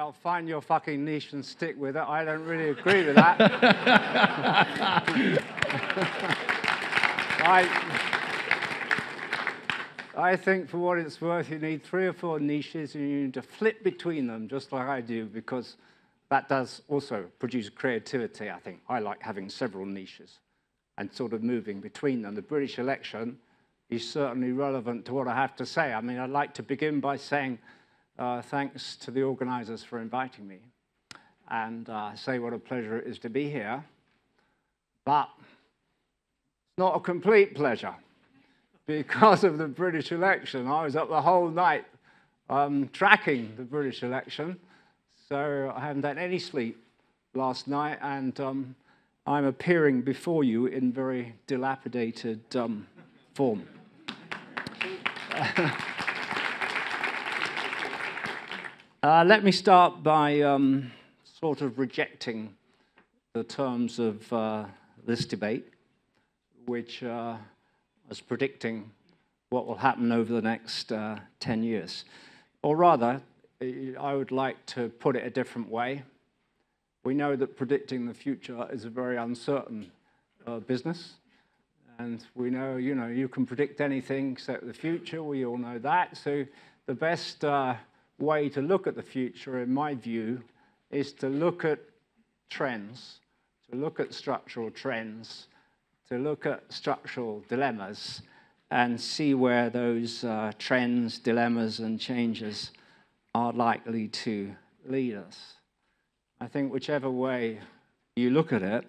well, find your fucking niche and stick with it. I don't really agree with that. I think for what it's worth, you need 3 or 4 niches, and you need to flip between them, just like I do, because that does also produce creativity, I think. I like having several niches and sort of moving between them. The British election is certainly relevant to what I have to say. I mean, I'd like to begin by saying thanks to the organizers for inviting me, and say what a pleasure it is to be here. But it's not a complete pleasure. Because of the British election, I was up the whole night tracking the British election, so I haven't had any sleep last night, and I'm appearing before you in very dilapidated form. Let me start by sort of rejecting the terms of this debate, which was predicting what will happen over the next 10 years. Or rather, I would like to put it a different way. We know that predicting the future is a very uncertain business. And we know, you can predict anything except the future. We all know that. So the best way to look at the future, in my view, is to look at trends, to look at structural trends, to look at structural dilemmas and see where those trends, dilemmas, and changes are likely to lead us. I think whichever way you look at it,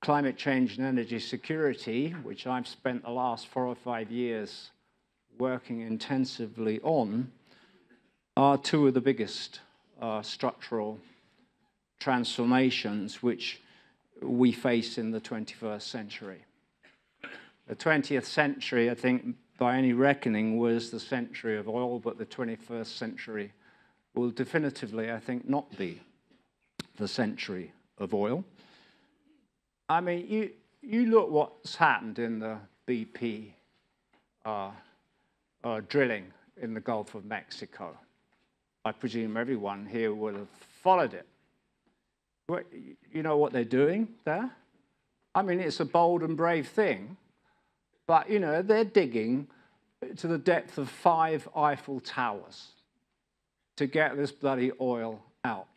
climate change and energy security, which I've spent the last 4 or 5 years working intensively on, are 2 of the biggest structural transformations which we face in the 21st century. The 20th century, I think, by any reckoning, was the century of oil, but the 21st century will definitively, I think, not be the century of oil. I mean, you look what's happened in the BP drilling in the Gulf of Mexico. I presume everyone here will have followed it. You know what they're doing there? I mean, it's a bold and brave thing, but, they're digging to the depth of 5 Eiffel Towers to get this bloody oil out.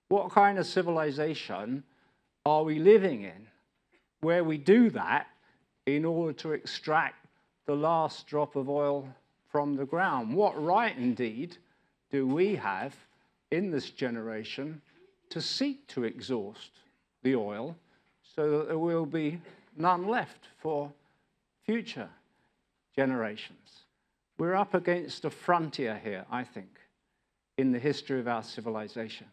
What kind of civilization are we living in where we do that in order to extract the last drop of oil from the ground? What right, indeed, do we have in this generation to seek to exhaust the oil so that there will be none left for future generations? We're up against a frontier here, I think, in the history of our civilization,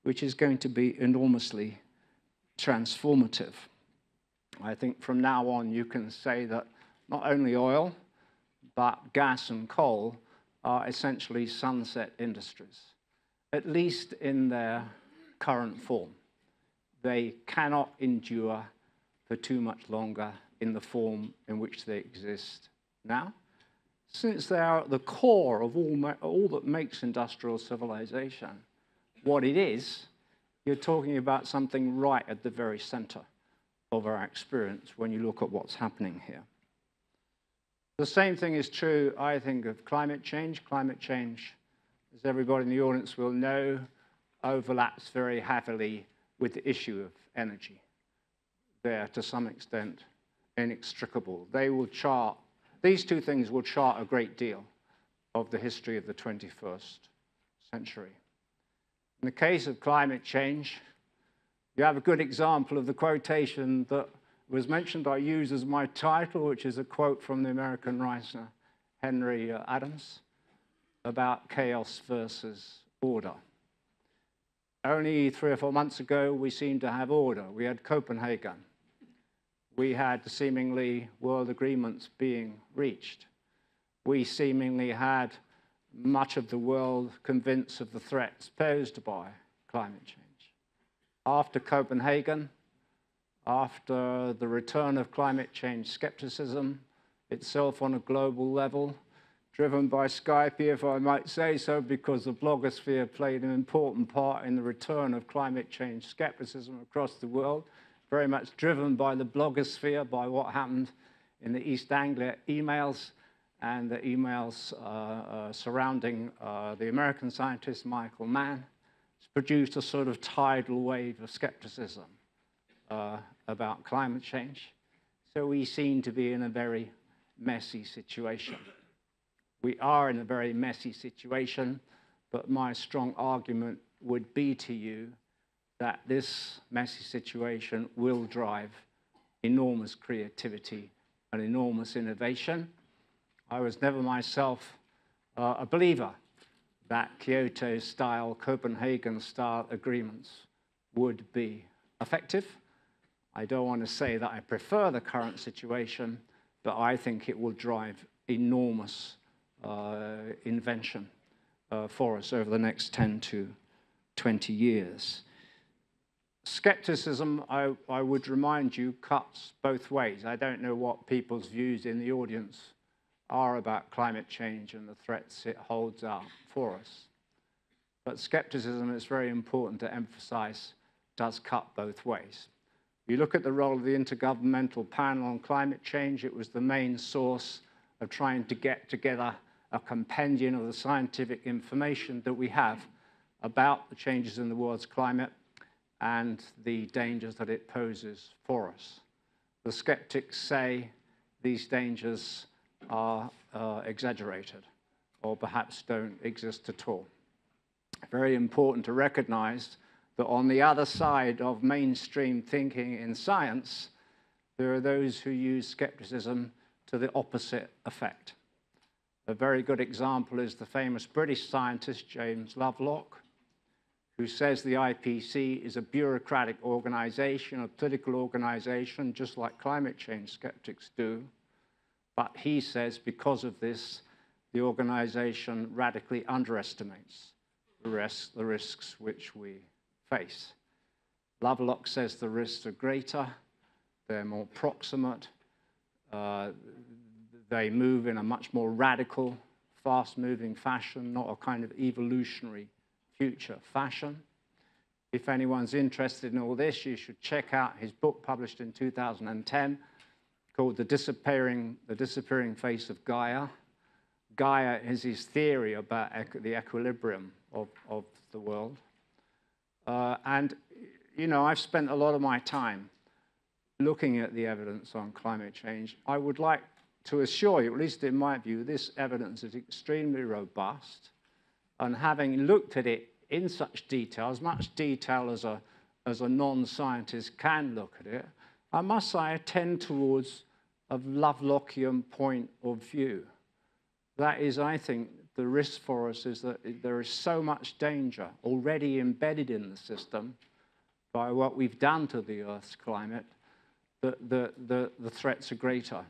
which is going to be enormously transformative. I think from now on you can say that not only oil, but gas and coal are essentially sunset industries, at least in their current form. They cannot endure for too much longer in the form in which they exist now, since they are at the core of all that makes industrial civilization what it is. You're talking about something right at the very center of our experience when you look at what's happening here. The same thing is true, I think, of climate change. Climate change, as everybody in the audience will know, overlaps very heavily with the issue of energy. They're, to some extent, inextricable. These 2 things will chart a great deal of the history of the 21st century. In the case of climate change, you have a good example of the quotation that was mentioned. I use as my title, which is a quote from the American writer Henry Adams about chaos versus order. Only 3 or 4 months ago, we seemed to have order. We had Copenhagen. We had seemingly world agreements being reached. We seemingly had much of the world convinced of the threats posed by climate change. After Copenhagen, after the return of climate change skepticism itself on a global level, driven by Skype, if I might say so, because the blogosphere played an important part in the return of climate change skepticism across the world, very much driven by the blogosphere, by what happened in the East Anglia emails and the emails surrounding the American scientist Michael Mann. It's produced a sort of tidal wave of skepticism about climate change. So we seem to be in a very messy situation. We are in a very messy situation, but my strong argument would be to you that this messy situation will drive enormous creativity and enormous innovation. I was never myself a believer that Kyoto-style, Copenhagen-style agreements would be effective. I don't want to say that I prefer the current situation, but I think it will drive enormous invention for us over the next 10 to 20 years. Skepticism, I would remind you, cuts both ways. I don't know what people's views in the audience are about climate change and the threats it holds out for us. But skepticism, it's very important to emphasize, does cut both ways. You look at the role of the Intergovernmental Panel on Climate Change, it was the main source of trying to get together a compendium of the scientific information that we have about the changes in the world's climate and the dangers that it poses for us. The skeptics say these dangers are exaggerated or perhaps don't exist at all. Very important to recognize that on the other side of mainstream thinking in science, there are those who use skepticism to the opposite effect. A very good example is the famous British scientist James Lovelock, who says the IPC is a bureaucratic organization, a political organization, just like climate change skeptics do. But he says because of this, the organization radically underestimates the risks which we face. Lovelock says the risks are greater, they're more proximate, they move in a much more radical, fast-moving fashion, not a kind of evolutionary future fashion. If anyone's interested in all this, you should check out his book published in 2010 called The Disappearing Face of Gaia. Gaia is his theory about the equilibrium of the world. And, you know, I've spent a lot of my time looking at the evidence on climate change. I would like to assure you, at least in my view, this evidence is extremely robust. And having looked at it in such detail, as much detail as a non-scientist can look at it, I must say I tend towards a Lovelockian point of view. That is, I think, the risk for us is that there is so much danger already embedded in the system by what we've done to the Earth's climate that the threats are greater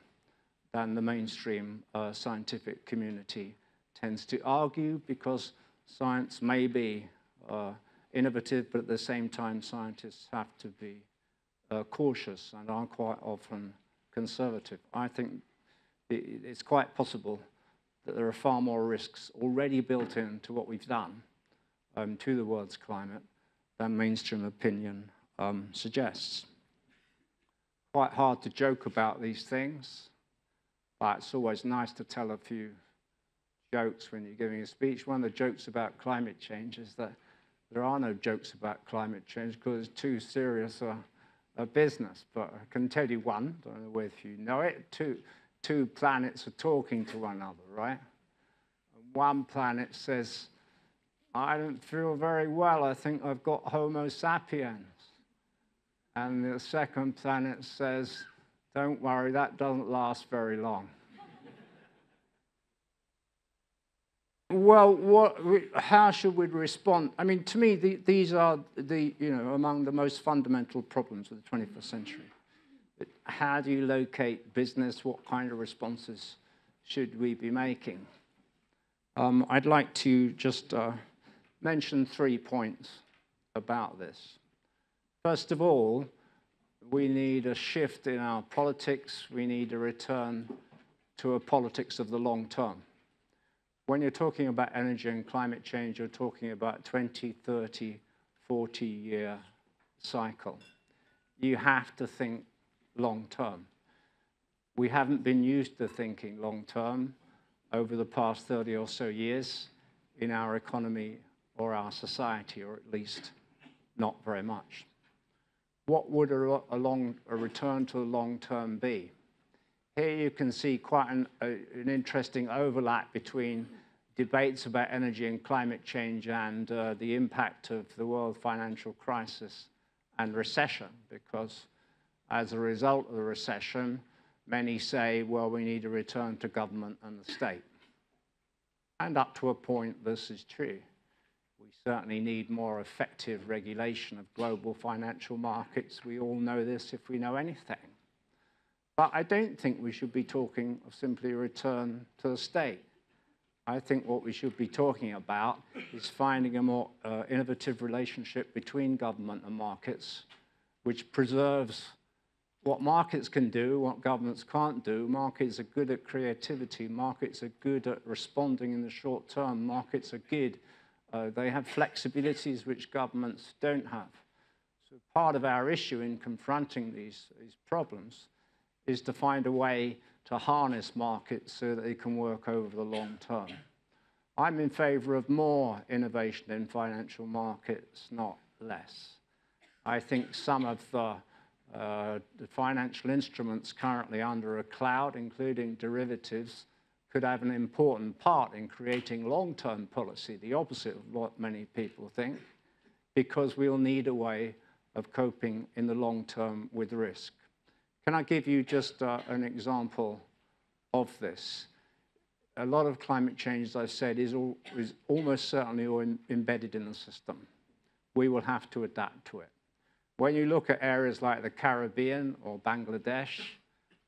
than the mainstream scientific community tends to argue, because science may be innovative, but at the same time scientists have to be cautious and are quite often conservative. I think it's quite possible that there are far more risks already built into what we've done to the world's climate than mainstream opinion suggests. Quite hard to joke about these things, but it's always nice to tell a few jokes when you're giving a speech. One of the jokes about climate change is that there are no jokes about climate change because it's too serious a business. But I can tell you one, I don't know whether you know it, two planets are talking to one another, right? And one planet says, I don't feel very well, I think I've got Homo sapiens. And the second planet says, don't worry, that doesn't last very long. Well, how should we respond? I mean, to me, these are among the most fundamental problems of the 21st century. How do you locate business? What kind of responses should we be making? I'd like to just mention 3 points about this. First of all, we need a shift in our politics. We need a return to a politics of the long term. when you're talking about energy and climate change, you're talking about 20, 30, 40-year cycle. You have to think long term. We haven't been used to thinking long term over the past 30 or so years in our economy or our society, or at least not very much. What would a return to the long term be? Here you can see quite an interesting overlap between debates about energy and climate change and the impact of the world financial crisis and recession, because as a result of the recession, many say, well, we need a return to government and the state. And up to a point, this is true. We certainly need more effective regulation of global financial markets. We all know this if we know anything. But I don't think we should be talking of simply a return to the state. I think what we should be talking about is finding a more innovative relationship between government and markets, which preserves what markets can do, what governments can't do. Markets are good at creativity. Markets are good at responding in the short term. Markets are good. They have flexibilities which governments don't have. So part of our issue in confronting these problems is to find a way to harness markets so that they can work over the long term. I'm in favor of more innovation in financial markets, not less. I think some of the financial instruments currently under a cloud, including derivatives, could have an important part in creating long-term policy, the opposite of what many people think, because we'll need a way of coping in the long term with risk. Can I give you just an example of this? A lot of climate change, as I've said, is almost certainly embedded in the system. We will have to adapt to it. When you look at areas like the Caribbean or Bangladesh,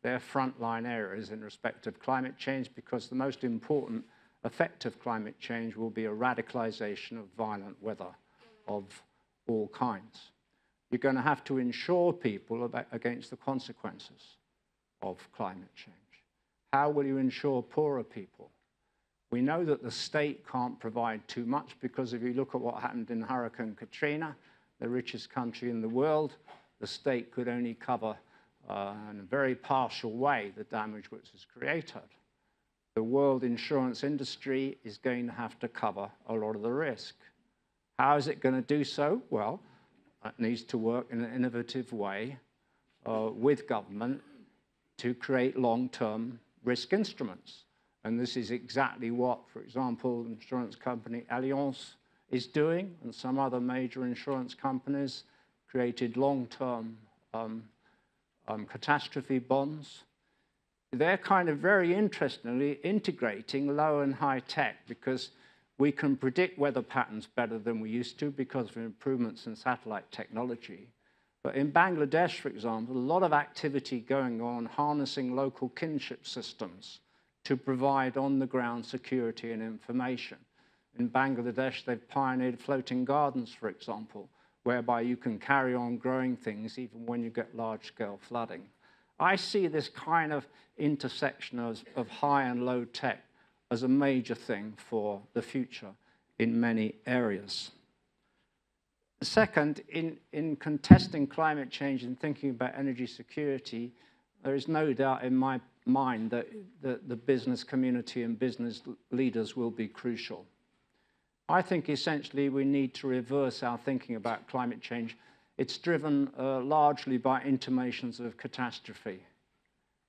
they're frontline areas in respect of climate change, because the most important effect of climate change will be a radicalization of violent weather of all kinds. You're going to have to insure people against the consequences of climate change. How will you insure poorer people? We know that the state can't provide too much, because if you look at what happened in Hurricane Katrina, the richest country in the world, the state could only cover in a very partial way the damage which was created. The world insurance industry is going to have to cover a lot of the risk. How is it going to do so? Well, it needs to work in an innovative way with government to create long-term risk instruments. And this is exactly what, for example, the insurance company Allianz is doing, and some other major insurance companies created long-term catastrophe bonds. They're kind of very interestingly integrating low and high tech, because we can predict weather patterns better than we used to because of improvements in satellite technology. But in Bangladesh, for example, a lot of activity going on harnessing local kinship systems to provide on-the-ground security and information. In Bangladesh, they've pioneered floating gardens, for example, whereby you can carry on growing things even when you get large-scale flooding. I see this kind of intersection of high and low tech as a major thing for the future in many areas. Second, in contesting climate change and thinking about energy security, there is no doubt in my mind that the business community and business leaders will be crucial. I think essentially we need to reverse our thinking about climate change. It's driven largely by intimations of catastrophe.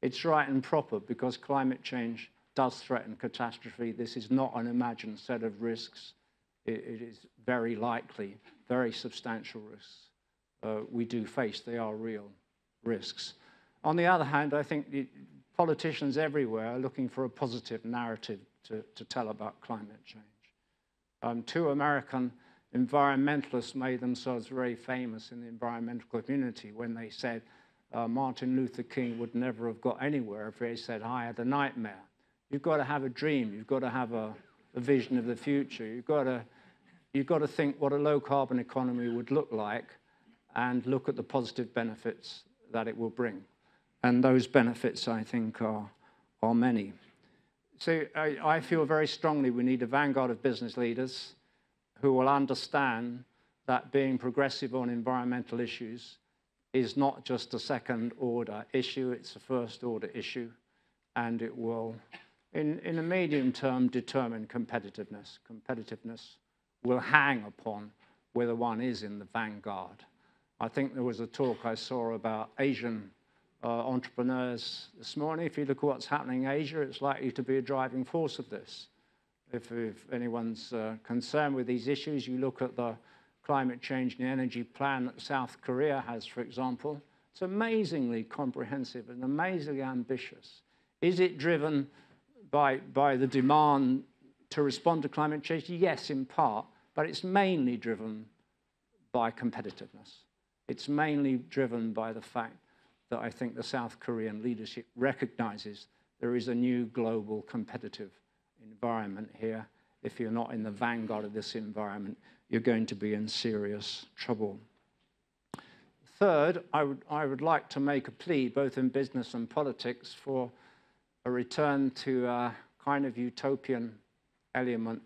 It's right and proper, because climate change does threaten catastrophe. This is not an imagined set of risks. It is very likely, very substantial risks we do face. They are real risks. On the other hand, I think politicians everywhere are looking for a positive narrative to tell about climate change. Two American environmentalists made themselves very famous in the environmental community when they said Martin Luther King would never have got anywhere if he said, "I had a nightmare." You've got to have a dream. You've got to have a vision of the future. You've got to think what a low-carbon economy would look like and look at the positive benefits that it will bring. And those benefits, I think, are many. So I feel very strongly we need a vanguard of business leaders who will understand that being progressive on environmental issues is not just a second-order issue, it's a first-order issue, and it will, in a medium term, determine competitiveness. Competitiveness will hang upon whether one is in the vanguard. I think there was a talk I saw about Asian entrepreneurs this morning. If you look at what's happening in Asia, it's likely to be a driving force of this. If anyone's concerned with these issues, you look at the climate change and energy plan that South Korea has, for example. It's amazingly comprehensive and amazingly ambitious. Is it driven by the demand to respond to climate change? Yes, in part, but it's mainly driven by competitiveness. It's mainly driven by the fact that I think the South Korean leadership recognizes there is a new global competitive environment here. If you're not in the vanguard of this environment, you're going to be in serious trouble. Third, I would like to make a plea, both in business and politics, for a return to a kind of utopian element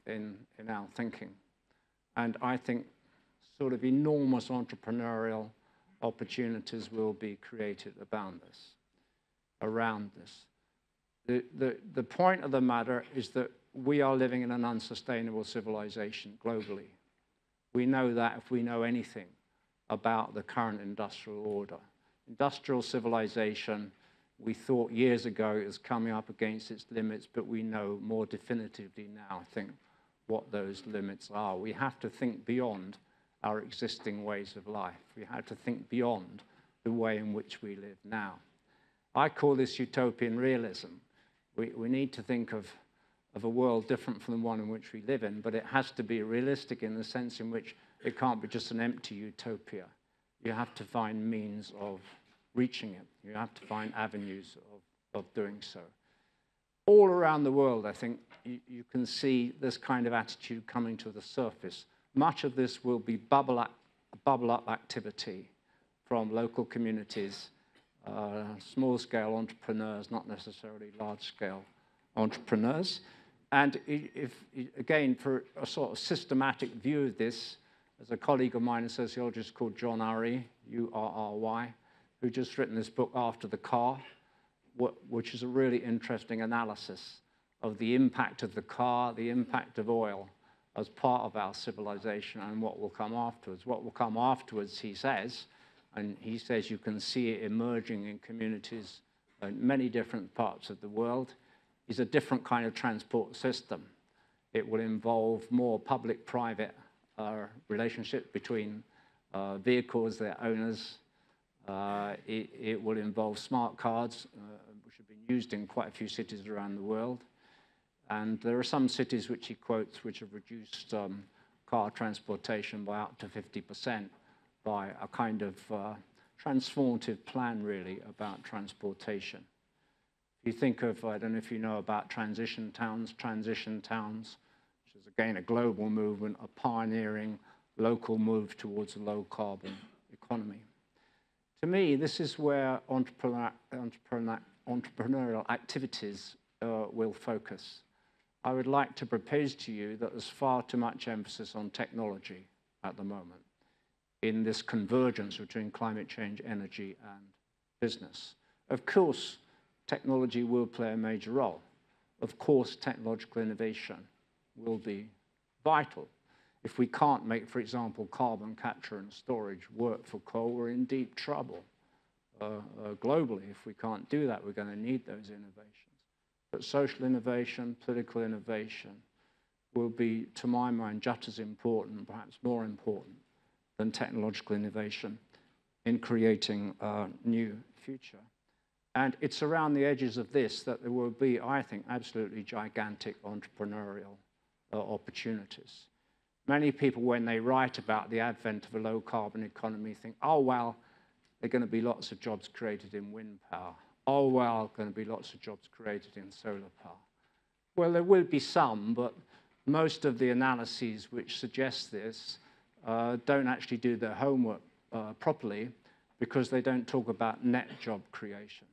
in our thinking. And I think sort of enormous entrepreneurial opportunities will be created around this. The point of the matter is that we are living in an unsustainable civilization globally. We know that if we know anything about the current industrial order. Industrial civilization, we thought years ago it was coming up against its limits, but we know more definitively now, I think, what those limits are. We have to think beyond our existing ways of life. We have to think beyond the way in which we live now. I call this utopian realism. We need to think of a world different from the one in which we live in, but it has to be realistic in the sense in which it can't be just an empty utopia. You have to find means of reaching it. You have to find avenues of doing so. All around the world, I think, you can see this kind of attitude coming to the surface. Much of this will be bubble-up activity from local communities, small-scale entrepreneurs, not necessarily large-scale entrepreneurs. And again, for a sort of systematic view of this, there's a colleague of mine, a sociologist called John Urry, U-R-R-Y, who's just written this book, After the Car, which is a really interesting analysis of the impact of the car, the impact of oil as part of our civilization and what will come afterwards. What will come afterwards, he says, and he says you can see it emerging in communities in many different parts of the world, is a different kind of transport system. It will involve more public-private relationship between vehicles, their owners. It will involve smart cards, which have been used in quite a few cities around the world. And there are some cities which he quotes which have reduced car transportation by up to 50% by a kind of transformative plan, really, about transportation. If you think of, I don't know if you know about transition towns, which is again a global movement, a pioneering local move towards a low-carbon economy. To me, this is where entrepreneurial activities will focus. I would like to propose to you that there's far too much emphasis on technology at the moment in this convergence between climate change, energy, and business. Of course, technology will play a major role. Of course, technological innovation will be vital. If we can't make, for example, carbon capture and storage work for coal, we're in deep trouble globally. If we can't do that, we're going to need those innovations. But social innovation, political innovation will be, to my mind, just as important, perhaps more important, than technological innovation in creating a new future. And it's around the edges of this that there will be, I think, absolutely gigantic entrepreneurial opportunities. Many people, when they write about the advent of a low-carbon economy, think, oh, well, there are going to be lots of jobs created in wind power. Oh, well, going to be lots of jobs created in solar power. Well, there will be some, but most of the analyses which suggest this don't actually do their homework properly because they don't talk about net job creation.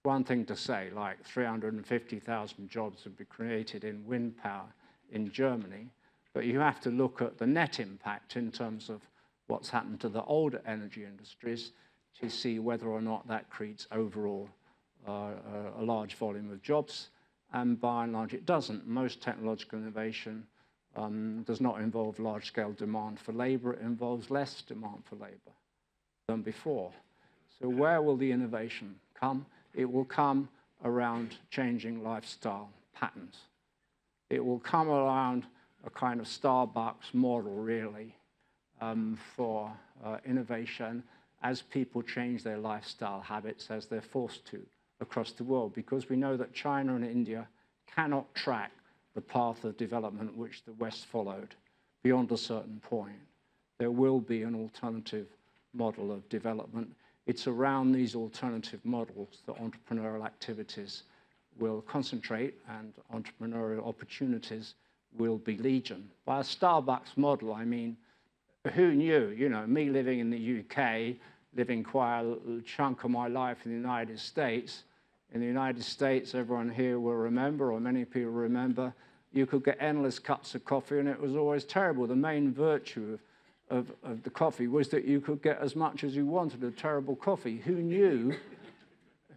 One thing to say, like 350,000 jobs would be created in wind power in Germany, but you have to look at the net impact in terms of what's happened to the older energy industries to see whether or not that creates overall a large volume of jobs. And by and large, it doesn't. Most technological innovation does not involve large-scale demand for labor. It involves less demand for labor than before. So where will the innovation come? It will come around changing lifestyle patterns. It will come around a kind of Starbucks model, really, for innovation as people change their lifestyle habits as they're forced to across the world, because we know that China and India cannot track the path of development which the West followed beyond a certain point. There will be an alternative model of development. It's around these alternative models that entrepreneurial activities will concentrate and entrepreneurial opportunities will be legion. By a Starbucks model, I mean, who knew? You know, me living in the UK, living quite a chunk of my life in the United States. In the United States, everyone here will remember, or many people remember, you could get endless cups of coffee and it was always terrible. The main virtue of the coffee was that you could get as much as you wanted of terrible coffee. Who knew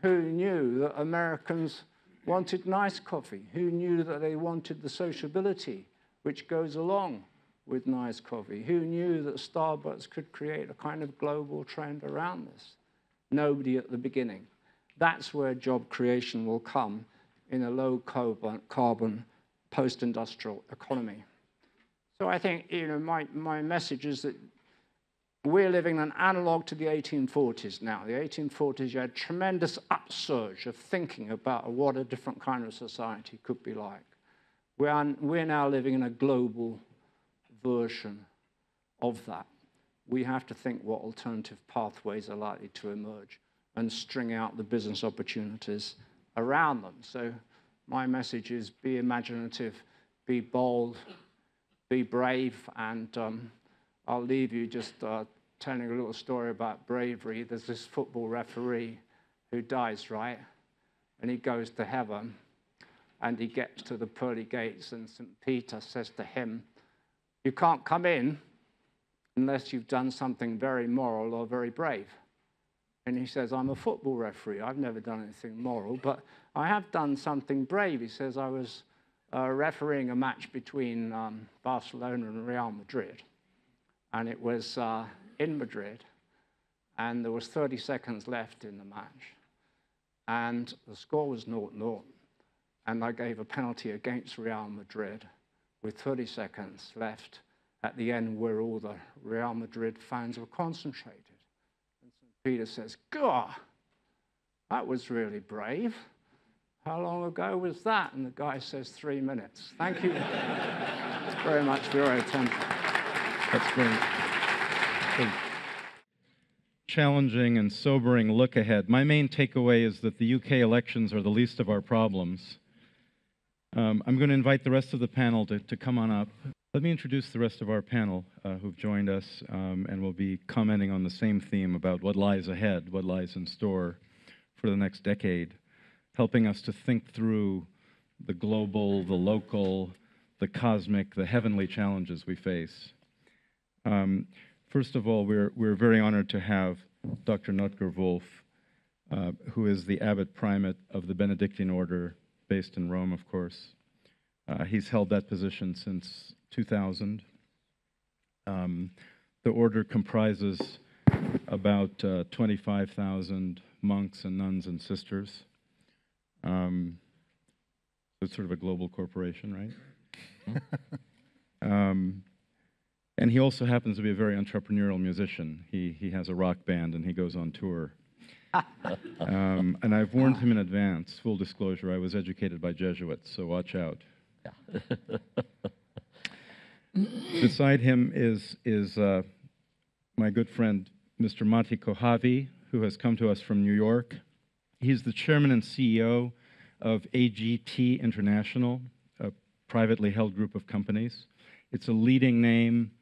that Americans wanted nice coffee? Who knew that they wanted the sociability which goes along with nice coffee? Who knew that Starbucks could create a kind of global trend around this? Nobody at the beginning. That's where job creation will come in a low carbon post-industrial economy. So I think, you know, my message is that we're living an analog to the 1840s now. The 1840s, you had tremendous upsurge of thinking about what a different kind of society could be like. We're now living in a global version of that. We have to think what alternative pathways are likely to emerge and string out the business opportunities around them. So my message is be imaginative, be bold, be brave, and I'll leave you just telling a little story about bravery. There's this football referee who dies, right? And he goes to heaven, and he gets to the pearly gates, and St. Peter says to him, "You can't come in unless you've done something very moral or very brave." And he says, "I'm a football referee. I've never done anything moral, but I have done something brave." He says, "I was refereeing a match between Barcelona and Real Madrid, and it was in Madrid, and there was 30 seconds left in the match, and the score was 0-0, and I gave a penalty against Real Madrid with 30 seconds left at the end where all the Real Madrid fans were concentrated." And St. Peter says, "God, that was really brave. How long ago was that?" And the guy says, 3 minutes. Thank you very much for your attention. That's great. Challenging and sobering look ahead. My main takeaway is that the UK elections are the least of our problems. I'm going to invite the rest of the panel to come on up. Let me introduce the rest of our panel who've joined us and will be commenting on the same theme about what lies ahead, what lies in store for the next decade, helping us to think through the global, the local, the cosmic, the heavenly challenges we face. First of all, we're very honored to have Dr. Notker Wolf, who is the abbot primate of the Benedictine order, based in Rome, of course. He's held that position since 2000. The order comprises about 25,000 monks and nuns and sisters. It's sort of a global corporation, right? And he also happens to be a very entrepreneurial musician. He has a rock band and he goes on tour. And I've warned him in advance, full disclosure, I was educated by Jesuits, so watch out. Yeah. Beside him is my good friend, Mr. Matti Kochavi, who has come to us from New York. He's the chairman and CEO of AGT International, a privately held group of companies. It's a leading name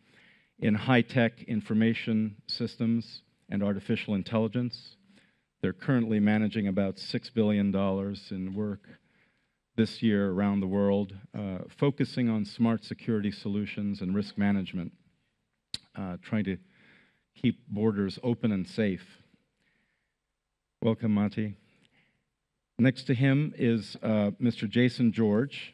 in high-tech information systems and artificial intelligence. They're currently managing about $6 billion in work this year around the world, focusing on smart security solutions and risk management, trying to keep borders open and safe. Welcome, Mati. Next to him is Mr. Jason George,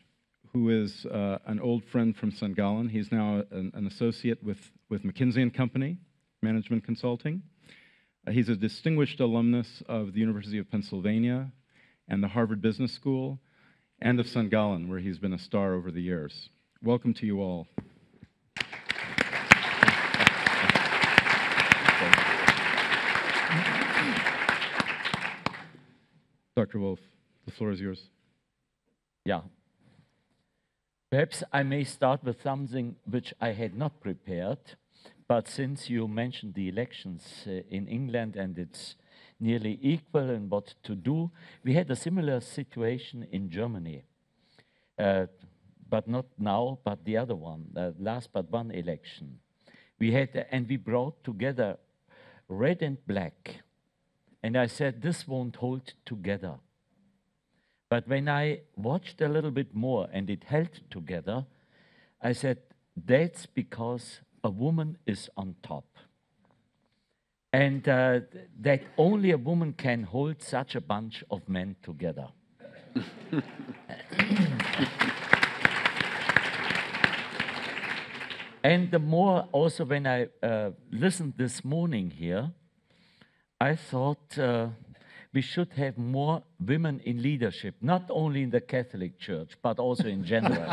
who is an old friend from St. Gallen. He's now an associate with McKinsey & Company, Management Consulting. He's a distinguished alumnus of the University of Pennsylvania and the Harvard Business School, and of St. Gallen, where he's been a star over the years. Welcome to you all. Dr. Wolf, the floor is yours. Yeah. Perhaps I may start with something which I had not prepared, but since you mentioned the elections in England and it's nearly equal in what to do, we had a similar situation in Germany. But not now, but the other one, last but one election. We had, and we brought together red and black. And I said, this won't hold together. But when I watched a little bit more and it held together, I said, that's because a woman is on top. And that only a woman can hold such a bunch of men together. And the more also when I listened this morning here, I thought we should have more women in leadership, not only in the Catholic Church, but also in general.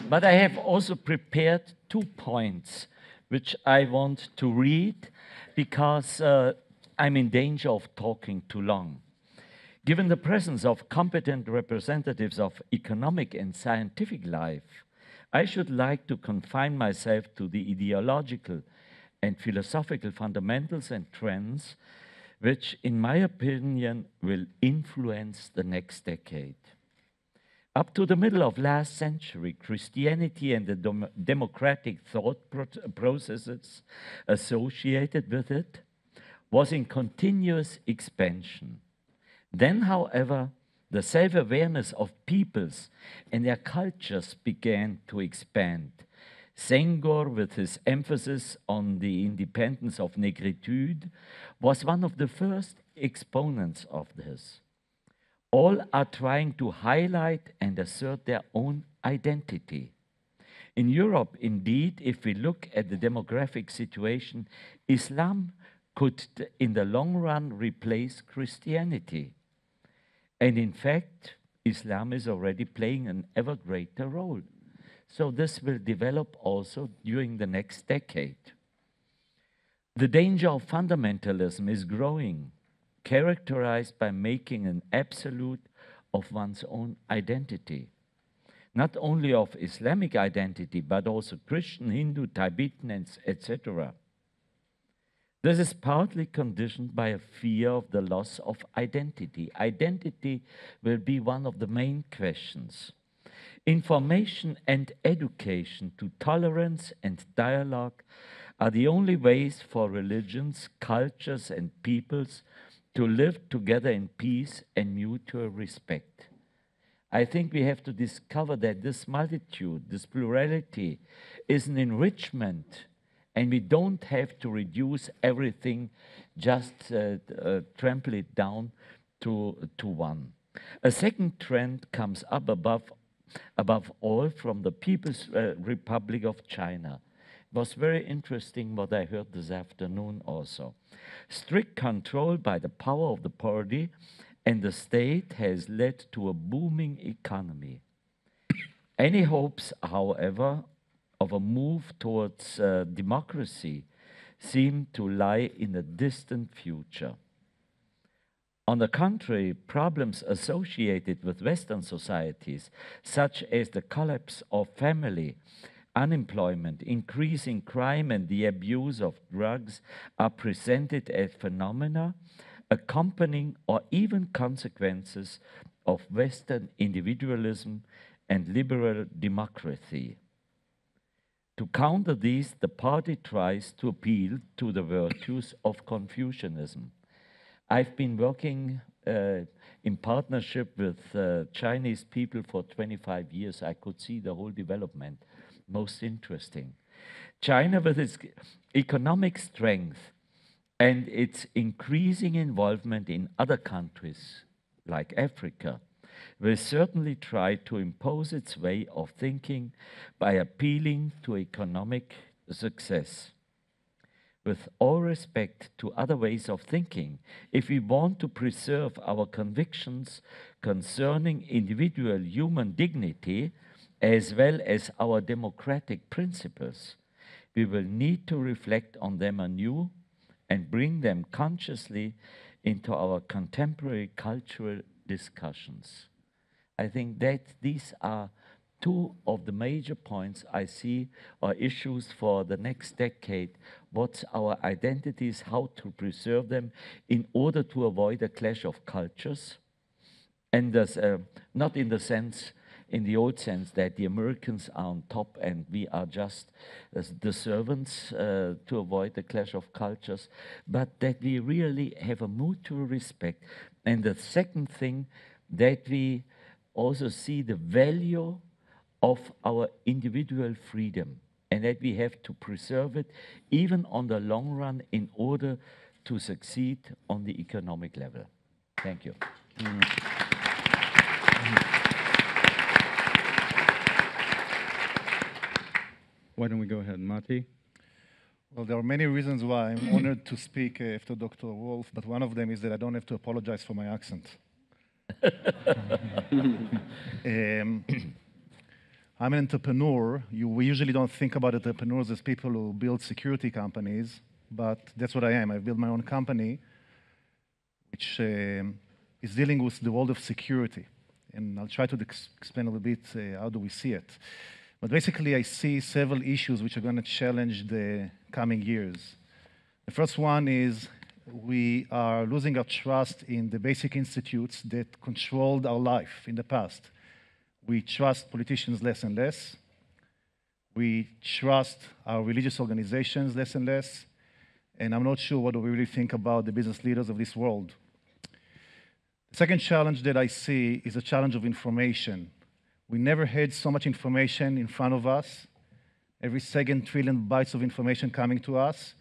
But I have also prepared 2 points which I want to read because I'm in danger of talking too long. Given the presence of competent representatives of economic and scientific life, I should like to confine myself to the ideological and philosophical fundamentals and trends which, in my opinion, will influence the next decade. Up to the middle of last century, Christianity and the democratic thought processes associated with it was in continuous expansion. Then, however, the self-awareness of peoples and their cultures began to expand. Senghor, with his emphasis on the independence of negritude, was one of the first exponents of this. All are trying to highlight and assert their own identity. In Europe, indeed, if we look at the demographic situation, Islam could, in the long run, replace Christianity. And in fact, Islam is already playing an ever greater role. So this will develop also during the next decade. The danger of fundamentalism is growing, characterized by making an absolute of one's own identity. Not only of Islamic identity, but also Christian, Hindu, Tibetan, etc. This is partly conditioned by a fear of the loss of identity. Identity will be one of the main questions. Information and education to tolerance and dialogue are the only ways for religions, cultures, and peoples to live together in peace and mutual respect. I think we have to discover that this multitude, this plurality, is an enrichment. And we don't have to reduce everything, just trample it down to one. A second trend comes up above all from the People's Republic of China. It was very interesting what I heard this afternoon also. Strict control by the power of the party and the state has led to a booming economy. Any hopes, however, of a move towards democracy seem to lie in a distant future. On the contrary, problems associated with Western societies, such as the collapse of family, unemployment, increasing crime, and the abuse of drugs, are presented as phenomena accompanying or even consequences of Western individualism and liberal democracy. To counter these, the party tries to appeal to the virtues of Confucianism. I've been working in partnership with Chinese people for 25 years. I could see the whole development. Most interesting. China, with its economic strength and its increasing involvement in other countries like Africa, will certainly try to impose its way of thinking by appealing to economic success. With all respect to other ways of thinking, if we want to preserve our convictions concerning individual human dignity as well as our democratic principles, we will need to reflect on them anew and bring them consciously into our contemporary cultural discussions. I think that these are two of the major points I see are issues for the next decade. What's our identities, how to preserve them in order to avoid a clash of cultures. And thus, not in the sense, in the old sense that the Americans are on top and we are just the servants to avoid the clash of cultures, but that we really have a mutual respect. And the second thing, that we also see the value of our individual freedom and that we have to preserve it even on the long run in order to succeed on the economic level. Thank you. Why don't we go ahead, Mati? Well, there are many reasons why I'm honored to speak after Dr. Wolf, but one of them is that I don't have to apologize for my accent. I'm an entrepreneur. We usually don't think about entrepreneurs as people who build security companies, but that's what I am. I built my own company, which is dealing with the world of security. And I'll try to explain a little bit how do we see it. But basically, I see several issues which are going to challenge the coming years. The first one is we are losing our trust in the basic institutes that controlled our life in the past. We trust politicians less and less. We trust our religious organizations less and less. And I'm not sure what we really think about the business leaders of this world. The second challenge that I see is a challenge of information. We never had so much information in front of us, every second trillion bytes of information coming to us,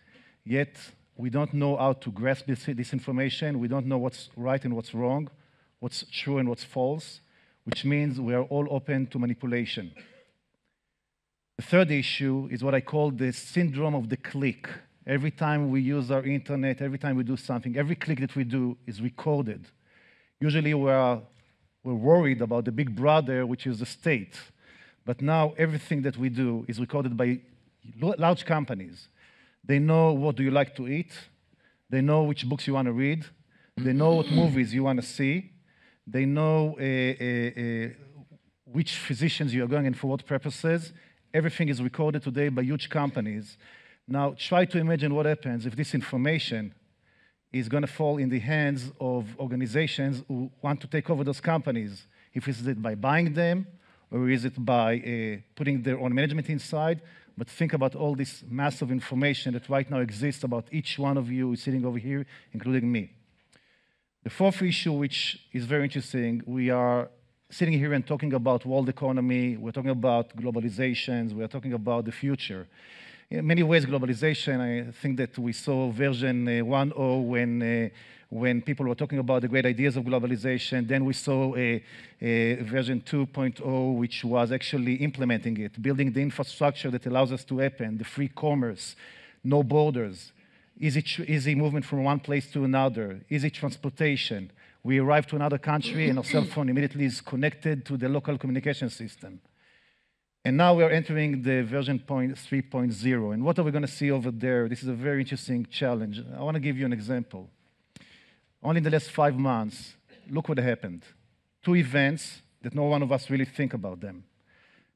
yet we don't know how to grasp this information. We don't know what's right and what's wrong, what's true and what's false, which means we are all open to manipulation. The third issue is what I call the syndrome of the click. Every time we use our internet, every time we do something, every click that we do is recorded. Usually we're worried about the big brother, which is the state. But now everything that we do is recorded by large companies. They know what do you like to eat. They know which books you want to read. They know what movies you want to see. They know which physicians you are going and for what purposes. Everything is recorded today by huge companies. Now try to imagine what happens if this information is going to fall in the hands of organizations who want to take over those companies. If it's by buying them, or is it by putting their own management inside? But think about all this massive information that right now exists about each one of you sitting over here, including me. The fourth issue, which is very interesting, we are sitting here and talking about world economy, we're talking about globalizations, we're talking about the future. In many ways, globalization, I think that we saw version 1.0 when people were talking about the great ideas of globalization. Then we saw a version 2.0, which was actually implementing it, building the infrastructure that allows us to happen, the free commerce, no borders, easy movement from one place to another, easy transportation. We arrive to another country and our cell phone immediately is connected to the local communication system. And now we're entering the version 3.0. And what are we going to see over there? This is a very interesting challenge. I want to give you an example. Only in the last 5 months, look what happened. 2 events that no one of us really think about them,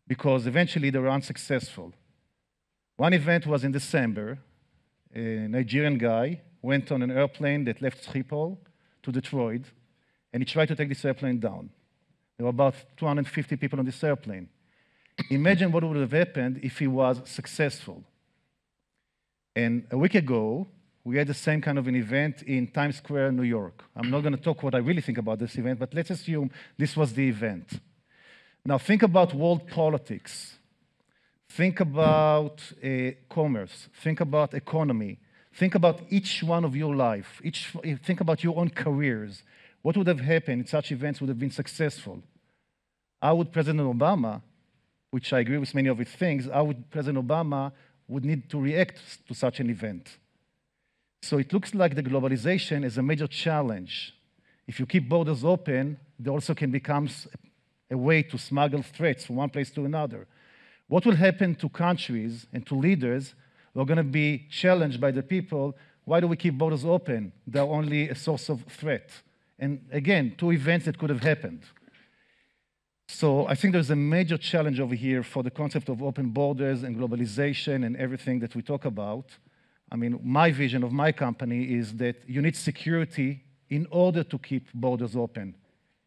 because eventually they were unsuccessful. One event was in December. A Nigerian guy went on an airplane that left Schiphol to Detroit, and he tried to take this airplane down. There were about 250 people on this airplane. Imagine what would have happened if he was successful. And a week ago, we had the same kind of an event in Times Square, New York. I'm not going to talk what I really think about this event, but let's assume this was the event. Now think about world politics. Think about commerce. Think about economy. Think about each one of your life. Think about your own careers. What would have happened if such events would have been successful? How would President Obama, which I agree with many of his things, how would President Obama would need to react to such an event? So it looks like the globalization is a major challenge. If you keep borders open, there also can become a way to smuggle threats from one place to another. What will happen to countries and to leaders who are going to be challenged by the people? Why do we keep borders open? They're only a source of threat. And again, two events that could have happened. So I think there's a major challenge over here for the concept of open borders and globalization and everything that we talk about. I mean, my vision of my company is that you need security in order to keep borders open.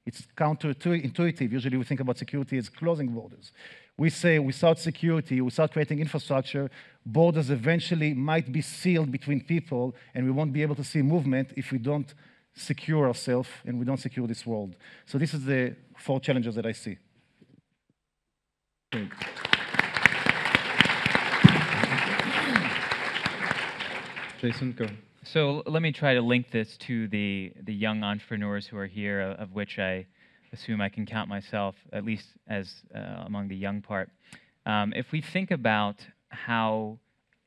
It's counterintuitive. Usually we think about security as closing borders. We say without security, without creating infrastructure, borders eventually might be sealed between people, and we won't be able to see movement if we don't secure ourselves and we don't secure this world. So this is the 4 challenges that I see. Great. Jason, go. So let me try to link this to the young entrepreneurs who are here, of which I assume I can count myself, at least as among the young part. If we think about how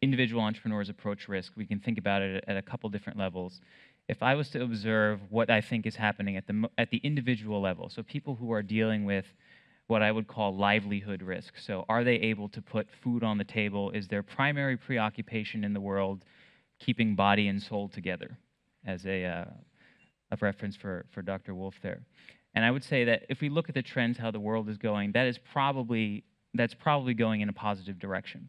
individual entrepreneurs approach risk, we can think about it at a couple different levels. If I was to observe what I think is happening at the individual level, so people who are dealing with what I would call livelihood risk. So are they able to put food on the table? Is their primary preoccupation in the world keeping body and soul together, as a reference for Dr. Wolf there? And I would say that if we look at the trends, how the world is going, that's probably going in a positive direction.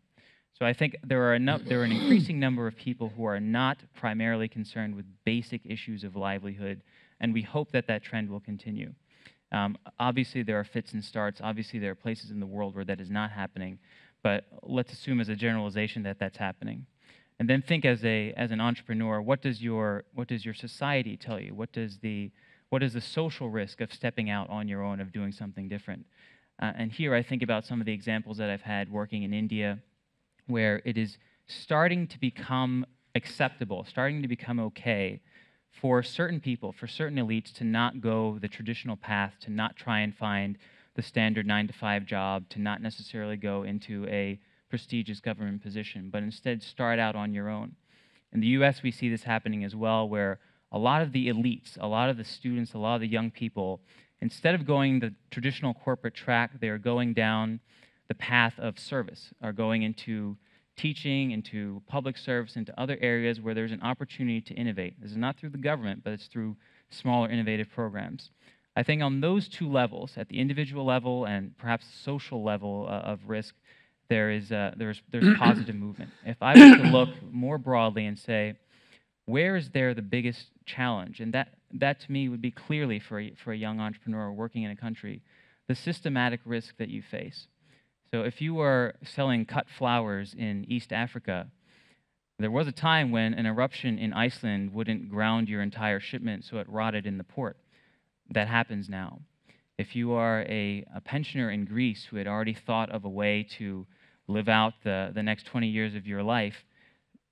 So I think there are an increasing number of people who are not primarily concerned with basic issues of livelihood, and we hope that that trend will continue. Obviously, there are fits and starts. Obviously, there are places in the world where that is not happening, but let's assume as a generalization that that's happening. And then think as an entrepreneur, what does your society tell you? What is the social risk of stepping out on your own, of doing something different? And here I think about some of the examples that I've had working in India, where it is starting to become acceptable, starting to become okay for certain people, for certain elites, to not go the traditional path, to not try and find the standard 9-to-5 job, to not necessarily go into a prestigious government position, but instead start out on your own. In the US, we see this happening as well, where a lot of the elites, a lot of the students, a lot of the young people, instead of going the traditional corporate track, they are going down the path of service, are going into teaching, into public service, into other areas where there's an opportunity to innovate. This is not through the government, but it's through smaller innovative programs. I think on those 2 levels, at the individual level and perhaps social level of risk, there's positive movement. If I was to look more broadly and say, where is there the biggest challenge? And that to me would be clearly for a young entrepreneur working in a country, the systematic risk that you face. So if you are selling cut flowers in East Africa, there was a time when an eruption in Iceland wouldn't ground your entire shipment so it rotted in the port. That happens now. If you are a pensioner in Greece who had already thought of a way to live out the next 20 years of your life,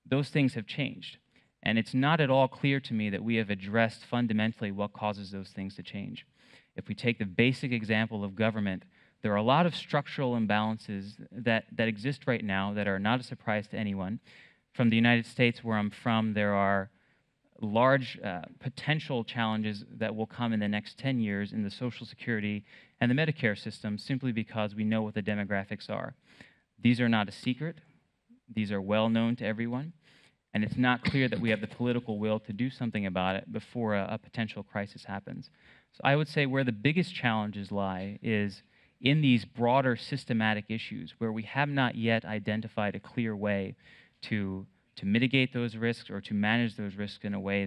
those things have changed. And it's not at all clear to me that we have addressed fundamentally what causes those things to change. If we take the basic example of government, there are a lot of structural imbalances that exist right now that are not a surprise to anyone. From the United States, where I'm from, there are large potential challenges that will come in the next 10 years in the Social Security and the Medicare system, simply because we know what the demographics are. These are not a secret. These are well known to everyone. And it's not clear that we have the political will to do something about it before a potential crisis happens. So I would say where the biggest challenges lie is in these broader systematic issues where we have not yet identified a clear way to mitigate those risks or to manage those risks in a way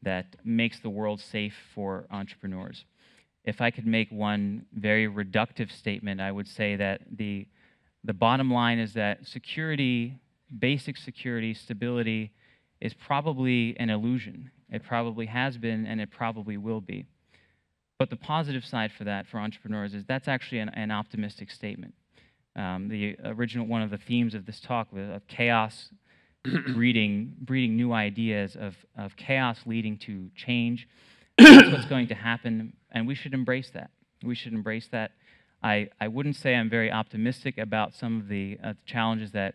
that makes the world safe for entrepreneurs. if I could make one very reductive statement, I would say that the bottom line is that security, basic security, stability, is probably an illusion. It probably has been, and it probably will be. But the positive side for that, for entrepreneurs, is that's actually an optimistic statement. The original, one of the themes of this talk was of chaos breeding new ideas, of chaos leading to change. That's what's going to happen, and we should embrace that. We should embrace that. I wouldn't say I'm very optimistic about some of the challenges that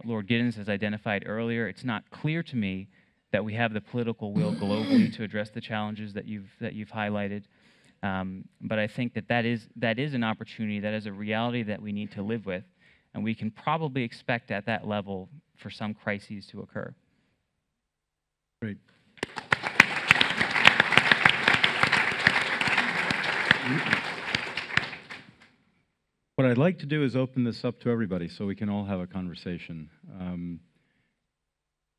Lord Giddens has identified earlier. It's not clear to me that we have the political will globally to address the challenges that you've highlighted. But I think that is an opportunity, that is a reality that we need to live with, and we can probably expect at that level for some crises to occur. Great. What I'd like to do is open this up to everybody so we can all have a conversation.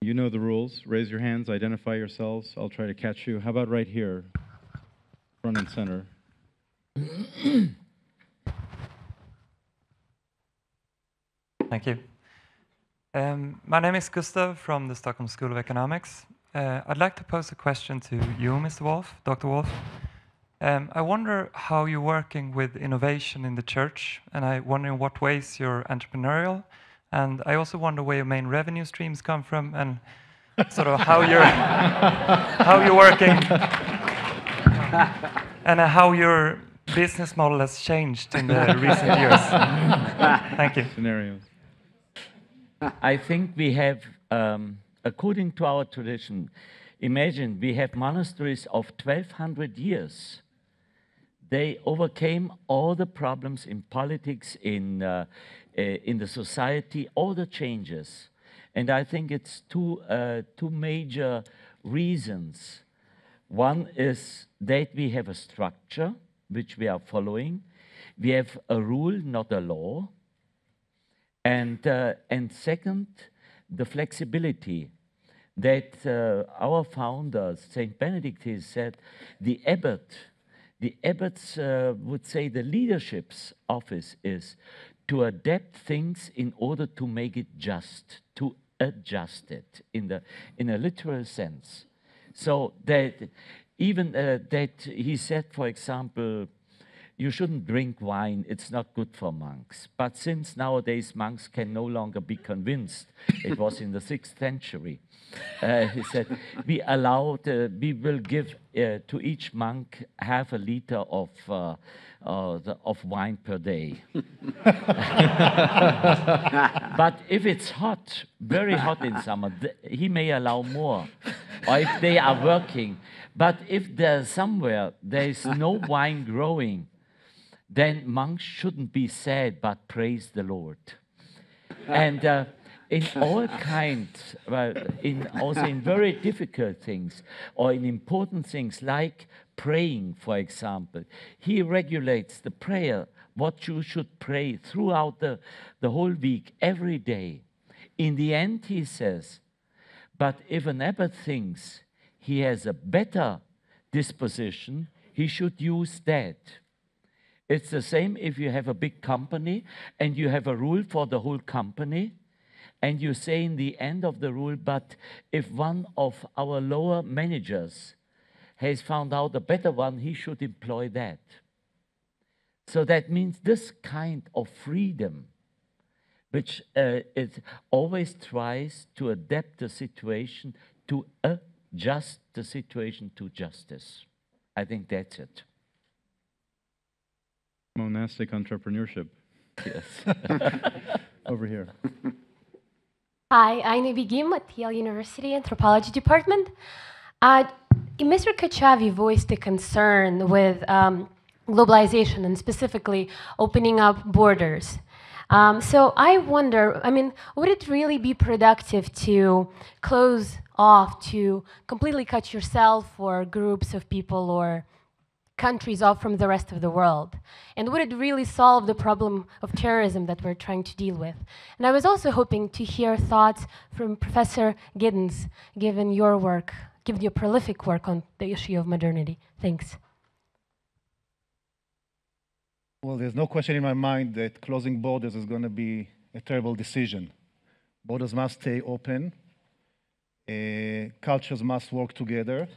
You know the rules. Raise your hands, identify yourselves. I'll try to catch you. How about right here, front and center? Thank you. My name is Gustav from the Stockholm School of Economics. I'd like to pose a question to you, Mr. Wolf, Dr. Wolf. I wonder how you're working with innovation in the church, and I wonder in what ways you're entrepreneurial, and I also wonder where your main revenue streams come from, and sort of how you're working, and how your business model has changed in the recent years. Thank you. Scenarios. I think we have, according to our tradition, imagine we have monasteries of 1200 years. They overcame all the problems in politics, in the society, all the changes. And I think it's two major reasons. One is that we have a structure which we are following. We have a rule, not a law. And second, the flexibility that our founder, Saint Benedict, has said, the abbots would say the leadership's office is to adapt things in order to make it just, to adjust it in a literal sense. So that even that he said, for example, you shouldn't drink wine, it's not good for monks. But since nowadays monks can no longer be convinced, it was in the 6th century, he said, we will give to each monk half a liter of wine per day. But if it's hot, very hot in summer, he may allow more, or if they are working. But if there's somewhere there is no wine growing, then monks shouldn't be sad, but praise the Lord. And in all kinds, also in very difficult things, or in important things like praying, for example, he regulates the prayer, what you should pray throughout the whole week, every day. In the end, he says, but if an abbot thinks he has a better disposition, he should use that. It's the same if you have a big company and you have a rule for the whole company, and you say in the end of the rule, but if one of our lower managers has found out a better one, he should employ that. So that means this kind of freedom, which it always tries to adapt the situation, to adjust the situation to justice. I think that's it. Monastic entrepreneurship. Yes. Over here. Hi, I'm Nabi Gim at Yale University Anthropology Department. Mr. Kochavi voiced a concern with globalization and specifically opening up borders. So I wonder, would it really be productive to close off, to completely cut yourself or groups of people or countries off from the rest of the world? And would it really solve the problem of terrorism that we're trying to deal with? And I was also hoping to hear thoughts from Professor Giddens, given your work, given your prolific work on the issue of modernity. Thanks. Well, there's no question in my mind that closing borders is going to be a terrible decision. Borders must stay open. Cultures must work together.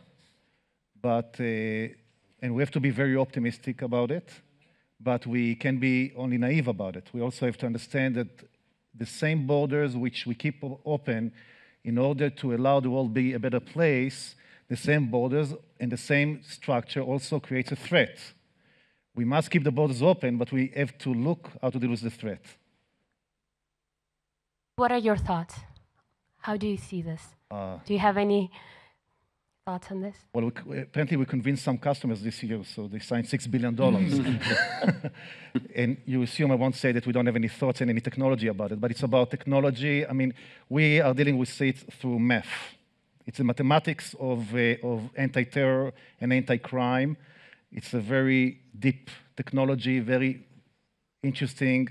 But, and we have to be very optimistic about it, but we can be only naive about it. We also have to understand that the same borders which we keep open in order to allow the world to be a better place, the same borders and the same structure also creates a threat. We must keep the borders open, but we have to look how to deal with the threat. What are your thoughts? How do you see this? Do you have any thoughts on this? Well, apparently we convinced some customers this year, so they signed $6 billion. And you assume I won't say that we don't have any thoughts and any technology about it, but it's about technology. I mean, we are dealing with it through math. It's the mathematics of anti-terror and anti-crime. It's a very deep technology, very interesting,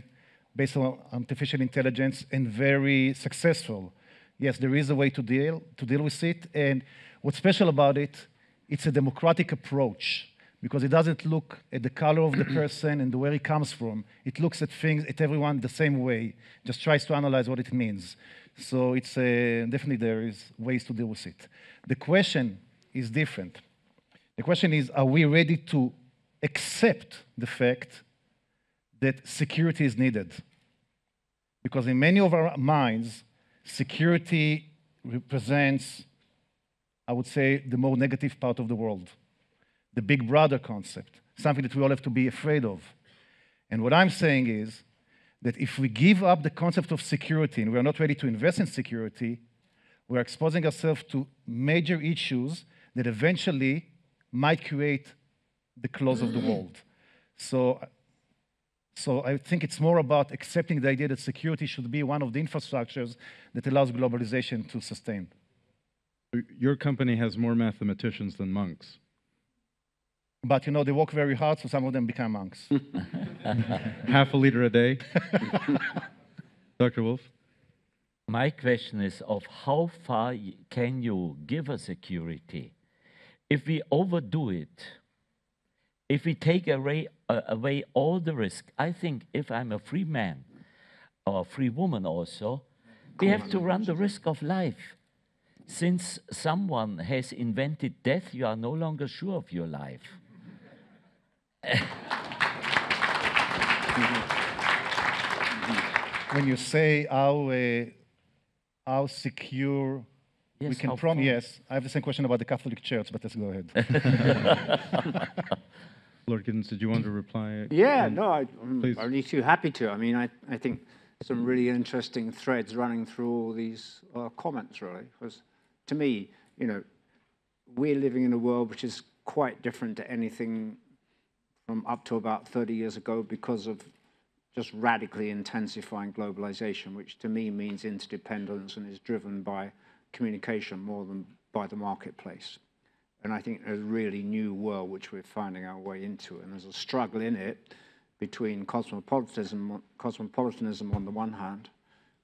based on artificial intelligence, and very successful. Yes, there is a way to deal with it, and what's special about it, it's a democratic approach, because it doesn't look at the color of the person and where he comes from. It looks at things, at everyone the same way, just tries to analyze what it means. So it's definitely there is ways to deal with it. The question is different. The question is, are we ready to accept the fact that security is needed? Because in many of our minds, security represents, I would say, the more negative part of the world, the big brother concept, something that we all have to be afraid of. And what I'm saying is that if we give up the concept of security and we are not ready to invest in security, we're exposing ourselves to major issues that eventually might create the close of the world. So I think it's more about accepting the idea that security should be one of the infrastructures that allows globalization to sustain. Your company has more mathematicians than monks. But, you know, they work very hard, so some of them become monks. Half a liter a day? Dr. Wolf? My question is of how far can you give a security? If we overdo it, if we take away all the risk, I think if I'm a free man, or a free woman also, we have to run the risk of life. Since someone has invented death, you are no longer sure of your life. When you say how secure we can promise, yes, I have the same question about the Catholic Church, but let's go ahead. Lord Giddens, did you want to reply? Yeah, no, I'm Please. only too happy to. I mean, I think some really interesting threads running through all these comments, really. Because to me, you know, we're living in a world which is quite different to anything from up to about 30 years ago because of just radically intensifying globalization, which to me means interdependence and is driven by communication more than by the marketplace. And I think there's a really new world which we're finding our way into, and there's a struggle in it between cosmopolitanism on the one hand,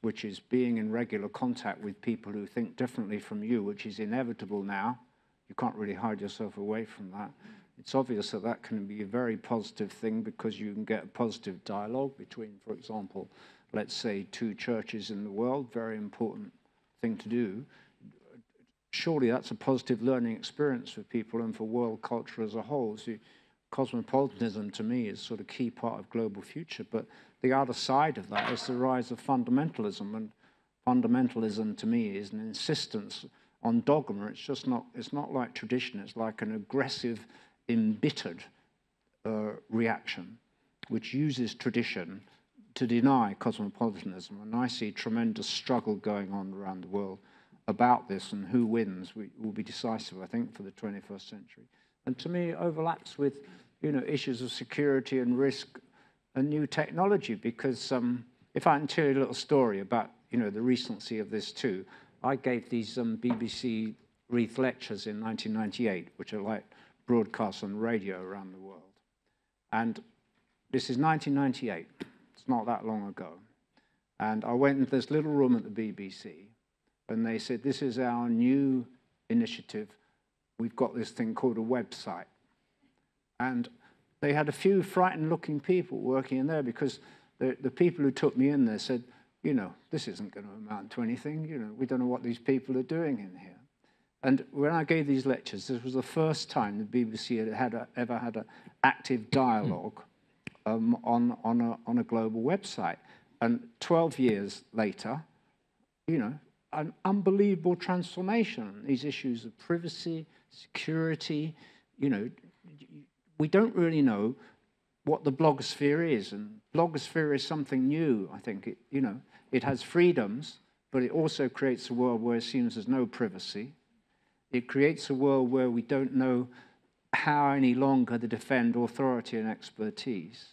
which is being in regular contact with people who think differently from you, which is inevitable now. You can't really hide yourself away from that. It's obvious that that can be a very positive thing because you can get a positive dialogue between, for example, let's say 2 churches in the world, very important thing to do. Surely that's a positive learning experience for people and for world culture as a whole. So cosmopolitanism, to me, is sort of key part of global future. But the other side of that is the rise of fundamentalism. And fundamentalism, to me, is an insistence on dogma. It's just not, it's not like tradition. It's like an aggressive, embittered reaction, which uses tradition to deny cosmopolitanism. And I see tremendous struggle going on around the world about this, and who wins will be decisive, I think, for the 21st century. And to me, it overlaps with, you know, issues of security and risk and new technology, because if I can tell you a little story about, you know, the recency of this too, I gave these BBC Reith lectures in 1998, which are like broadcasts on radio around the world. And this is 1998. It's not that long ago. And I went into this little room at the BBC, and they said, this is our new initiative. We've got this thing called a website. And they had a few frightened-looking people working in there because the people who took me in there said, you know, this isn't going to amount to anything. You know, we don't know what these people are doing in here. And when I gave these lectures, this was the first time the BBC ever had an active dialogue on a global website. And 12 years later, you know, an unbelievable transformation. These issues of privacy, security, you know, we don't really know what the blogosphere is, and blogosphere is something new. I think you know, it has freedoms, but it also creates a world where it seems there's no privacy. It creates a world where we don't know how any longer to defend authority and expertise,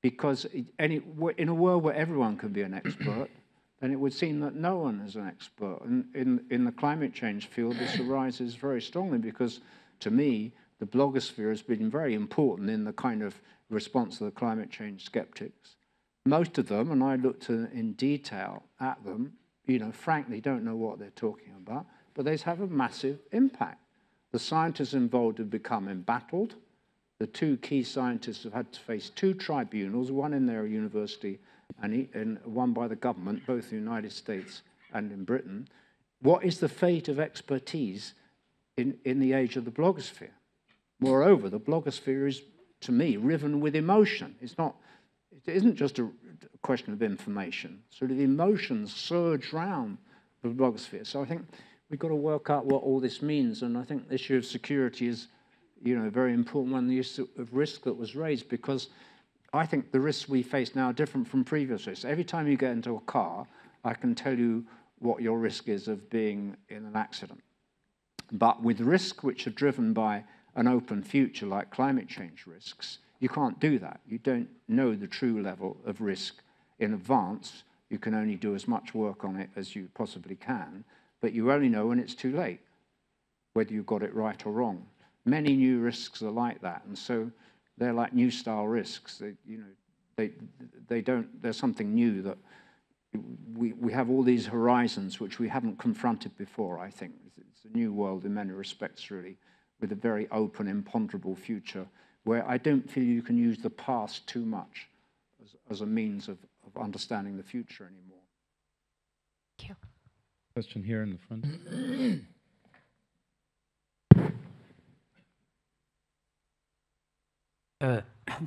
because in a world where everyone can be an expert, then it would seem that no one is an expert. And in the climate change field, this arises very strongly because, to me, the blogosphere has been very important in the kind of response to the climate change skeptics. Most of them, and I looked in detail at them, you know, frankly don't know what they're talking about, but they have a massive impact. The scientists involved have become embattled. The two key scientists have had to face two tribunals, one in their university and one by the government, both in the United States and in Britain. What is the fate of expertise in the age of the blogosphere? Moreover, the blogosphere is, to me, riven with emotion. It isn't just a question of information. Sort of emotions surge round the blogosphere. So I think we've got to work out what all this means. And I think the issue of security is, you know, a very important one, the issue of risk that was raised, because I think the risks we face now are different from previous risks. Every time you get into a car, I can tell you what your risk is of being in an accident. But with risks which are driven by an open future, like climate change risks, you can't do that. You don't know the true level of risk in advance. You can only do as much work on it as you possibly can, but you only know when it's too late, whether you got it right or wrong. Many new risks are like that, and so they're like new style risks. They, you know, they don't. There's something new that we have all these horizons which we haven't confronted before. I think it's a new world in many respects, really, with a very open, imponderable future, where I don't feel you can use the past too much as a means of understanding the future anymore. Thank you. Question here in the front.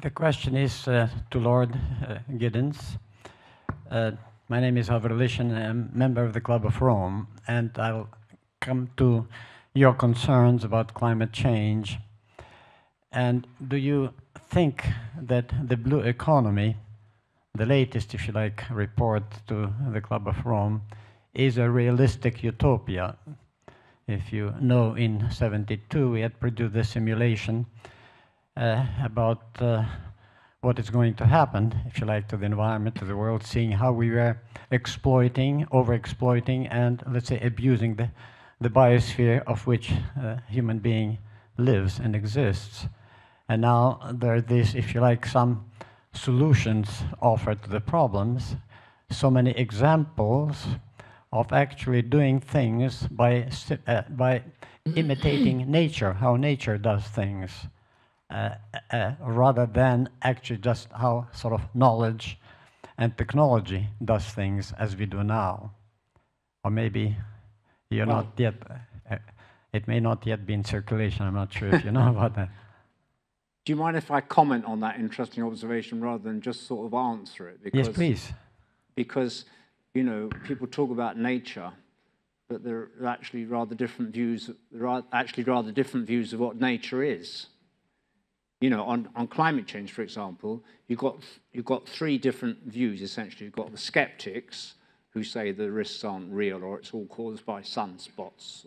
The question is to Lord Giddens. My name is Halvor Lishen. I'm a member of the Club of Rome, and I'll come to your concerns about climate change. And do you think that the blue economy, the latest, if you like, report to the Club of Rome, is a realistic utopia? If you know, in '72 we had produced a simulation about what is going to happen, if you like, to the environment, to the world, seeing how we were exploiting, over-exploiting, and, let's say, abusing the biosphere of which human being lives and exists. And now there are these, if you like, some solutions offered to the problems, so many examples of actually doing things by imitating nature, how nature does things, rather than actually just how sort of knowledge and technology does things as we do now. Or maybe you're not yet, it may not yet be in circulation. I'm not sure if you know about that. Do you mind if I comment on that interesting observation rather than just sort of answer it? Because, yes, please. Because, you know, people talk about nature, but there are actually rather different views. There are actually rather different views of what nature is. You know, on climate change, for example, you've got three different views, essentially. You've got the skeptics, who say the risks aren't real or it's all caused by sunspots.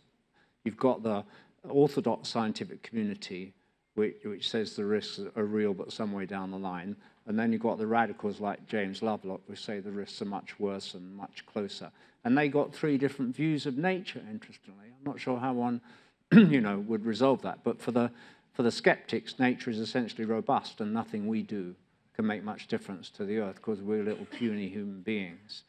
You've got the orthodox scientific community, which says the risks are real but some way down the line. And then you've got the radicals like James Lovelock, who say the risks are much worse and much closer. And they got three different views of nature, interestingly. I'm not sure how one you know, would resolve that. But for the skeptics, nature is essentially robust, and nothing we do can make much difference to the Earth because we're little puny human beings.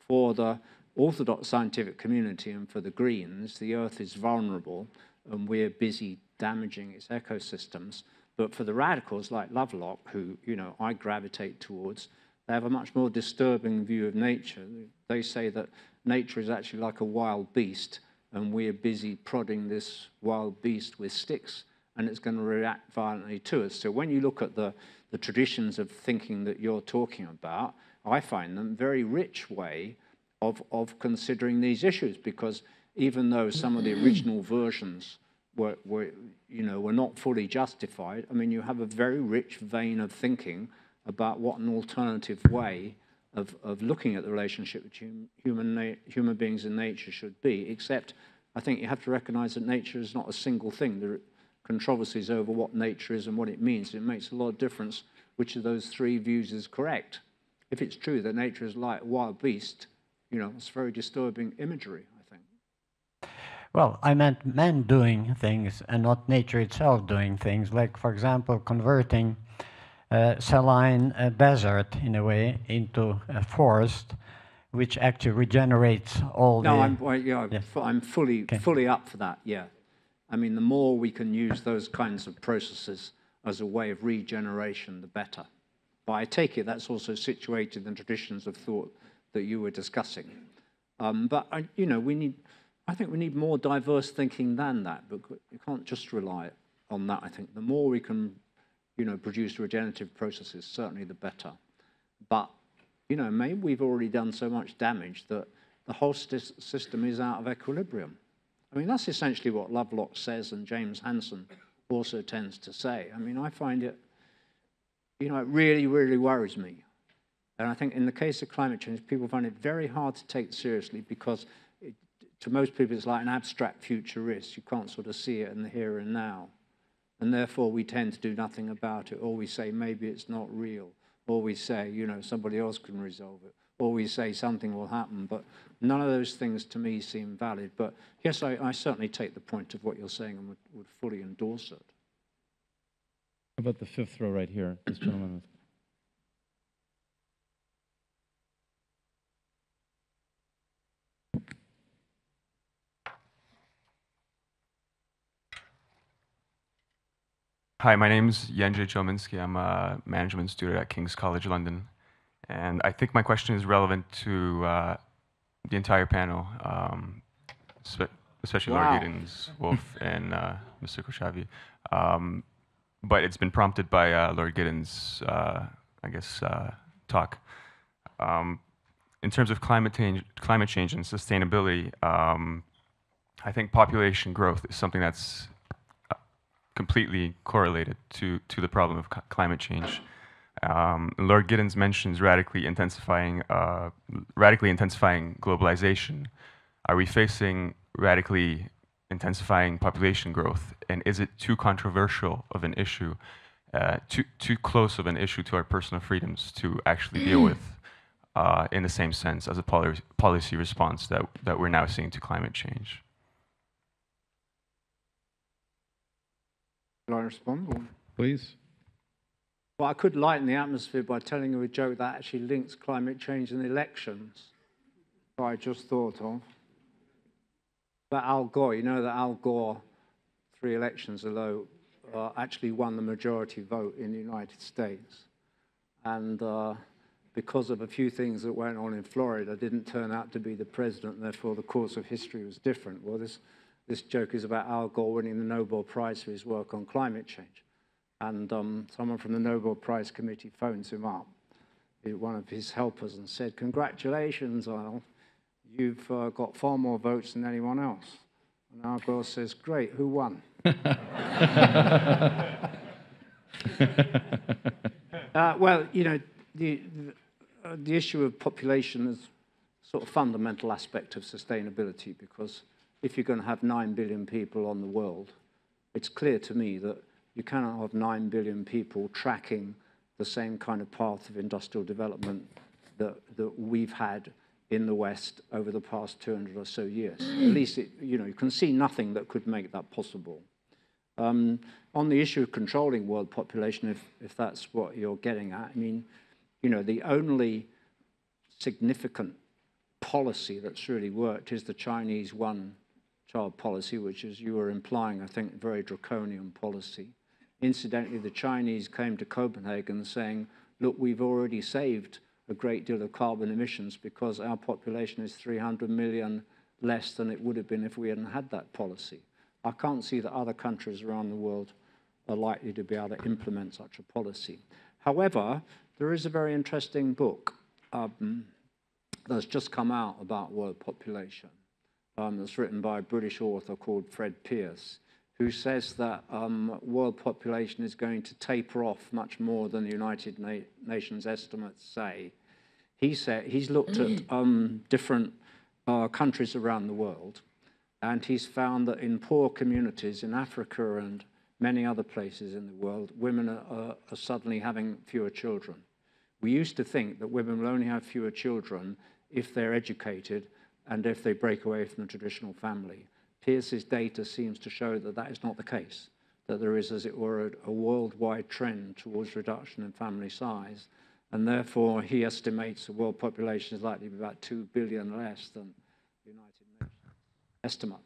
For the orthodox scientific community and for the Greens, the Earth is vulnerable, and we're busy damaging its ecosystems. But for the radicals like Lovelock, who I gravitate towards, they have a much more disturbing view of nature. They say that nature is actually like a wild beast, and we're busy prodding this wild beast with sticks, and it's going to react violently to us. So when you look at the traditions of thinking that you're talking about, I find them a very rich way of considering these issues, because even though some of the original versions were not fully justified, I mean, you have a very rich vein of thinking about what an alternative way of looking at the relationship between human beings and nature should be, except I think you have to recognize that nature is not a single thing. There are controversies over what nature is and what it means. It makes a lot of difference which of those three views is correct. If it's true that nature is like a wild beast, it's very disturbing imagery, I think. Well, I meant men doing things and not nature itself doing things, like, for example, converting saline desert, in a way, into a forest, which actually regenerates all the... No, I'm fully up for that, yeah. I mean, the more we can use those kinds of processes as a way of regeneration, the better. But I take it that's also situated in traditions of thought that you were discussing. But I think we need more diverse thinking than that, but you can't just rely on that, I think. The more we can produce regenerative processes, certainly the better. But, maybe we've already done so much damage that the whole system is out of equilibrium. I mean, that's essentially what Lovelock says, and James Hansen also tends to say. I mean, I find it, it really, really worries me. And I think in the case of climate change, people find it very hard to take seriously because to most people it's like an abstract future risk. You can't sort of see it in the here and now. And therefore, we tend to do nothing about it, or we say maybe it's not real, or we say, somebody else can resolve it, or we say something will happen. But none of those things to me seem valid. But yes, I certainly take the point of what you're saying and would fully endorse it. How about the fifth row right here, this gentleman? Hi, my name's Jędrzej Czominski. I'm a management student at King's College London. And I think my question is relevant to the entire panel, especially Lord Giddens, Wolf, and Mr. Kochavi. But it's been prompted by Lord Giddens' talk. In terms of climate change and sustainability, I think population growth is something that's completely correlated to the problem of climate change. Lord Giddens mentions radically intensifying globalization. Are we facing radically intensifying population growth, and is it too controversial of an issue, too close of an issue to our personal freedoms to actually deal with in the same sense as a policy response that we're now seeing to climate change? Can I respond? Please. Well, I could lighten the atmosphere by telling you a joke that actually links climate change and elections, that I just thought of. About Al Gore. You know that Al Gore, 3 elections ago, actually won the majority vote in the United States. And because of a few things that went on in Florida, didn't turn out to be the president, and therefore the course of history was different. Well, this joke is about Al Gore winning the Nobel Prize for his work on climate change. And someone from the Nobel Prize Committee phones him up, one of his helpers, and said, "Congratulations, Al, you've got far more votes than anyone else." And Al Gore says, "Great, who won?" Well, the issue of population is sort of fundamental aspect of sustainability, because if you're going to have 9 billion people on the world, it's clear to me that you cannot have 9 billion people tracking the same kind of path of industrial development that we've had in the West over the past 200 or so years. At least, you can see nothing that could make that possible. On the issue of controlling world population, if that's what you're getting at, I mean, the only significant policy that's really worked is the Chinese one-child policy, which, as you were implying, I think, very draconian policy. Incidentally, the Chinese came to Copenhagen saying, look, we've already saved a great deal of carbon emissions because our population is 300 million less than it would have been if we hadn't had that policy. I can't see that other countries around the world are likely to be able to implement such a policy. However, there is a very interesting book that's just come out about world population that's written by a British author called Fred Pearce, who says that world population is going to taper off much more than the United Nations estimates say. He's looked at different countries around the world, and he's found that in poor communities in Africa and many other places in the world, women are suddenly having fewer children. We used to think that women will only have fewer children if they're educated and if they break away from the traditional family. Pearce's data seems to show that that is not the case, that there is, as it were, a worldwide trend towards reduction in family size, and therefore he estimates the world population is likely to be about 2 billion less than the United Nations estimate.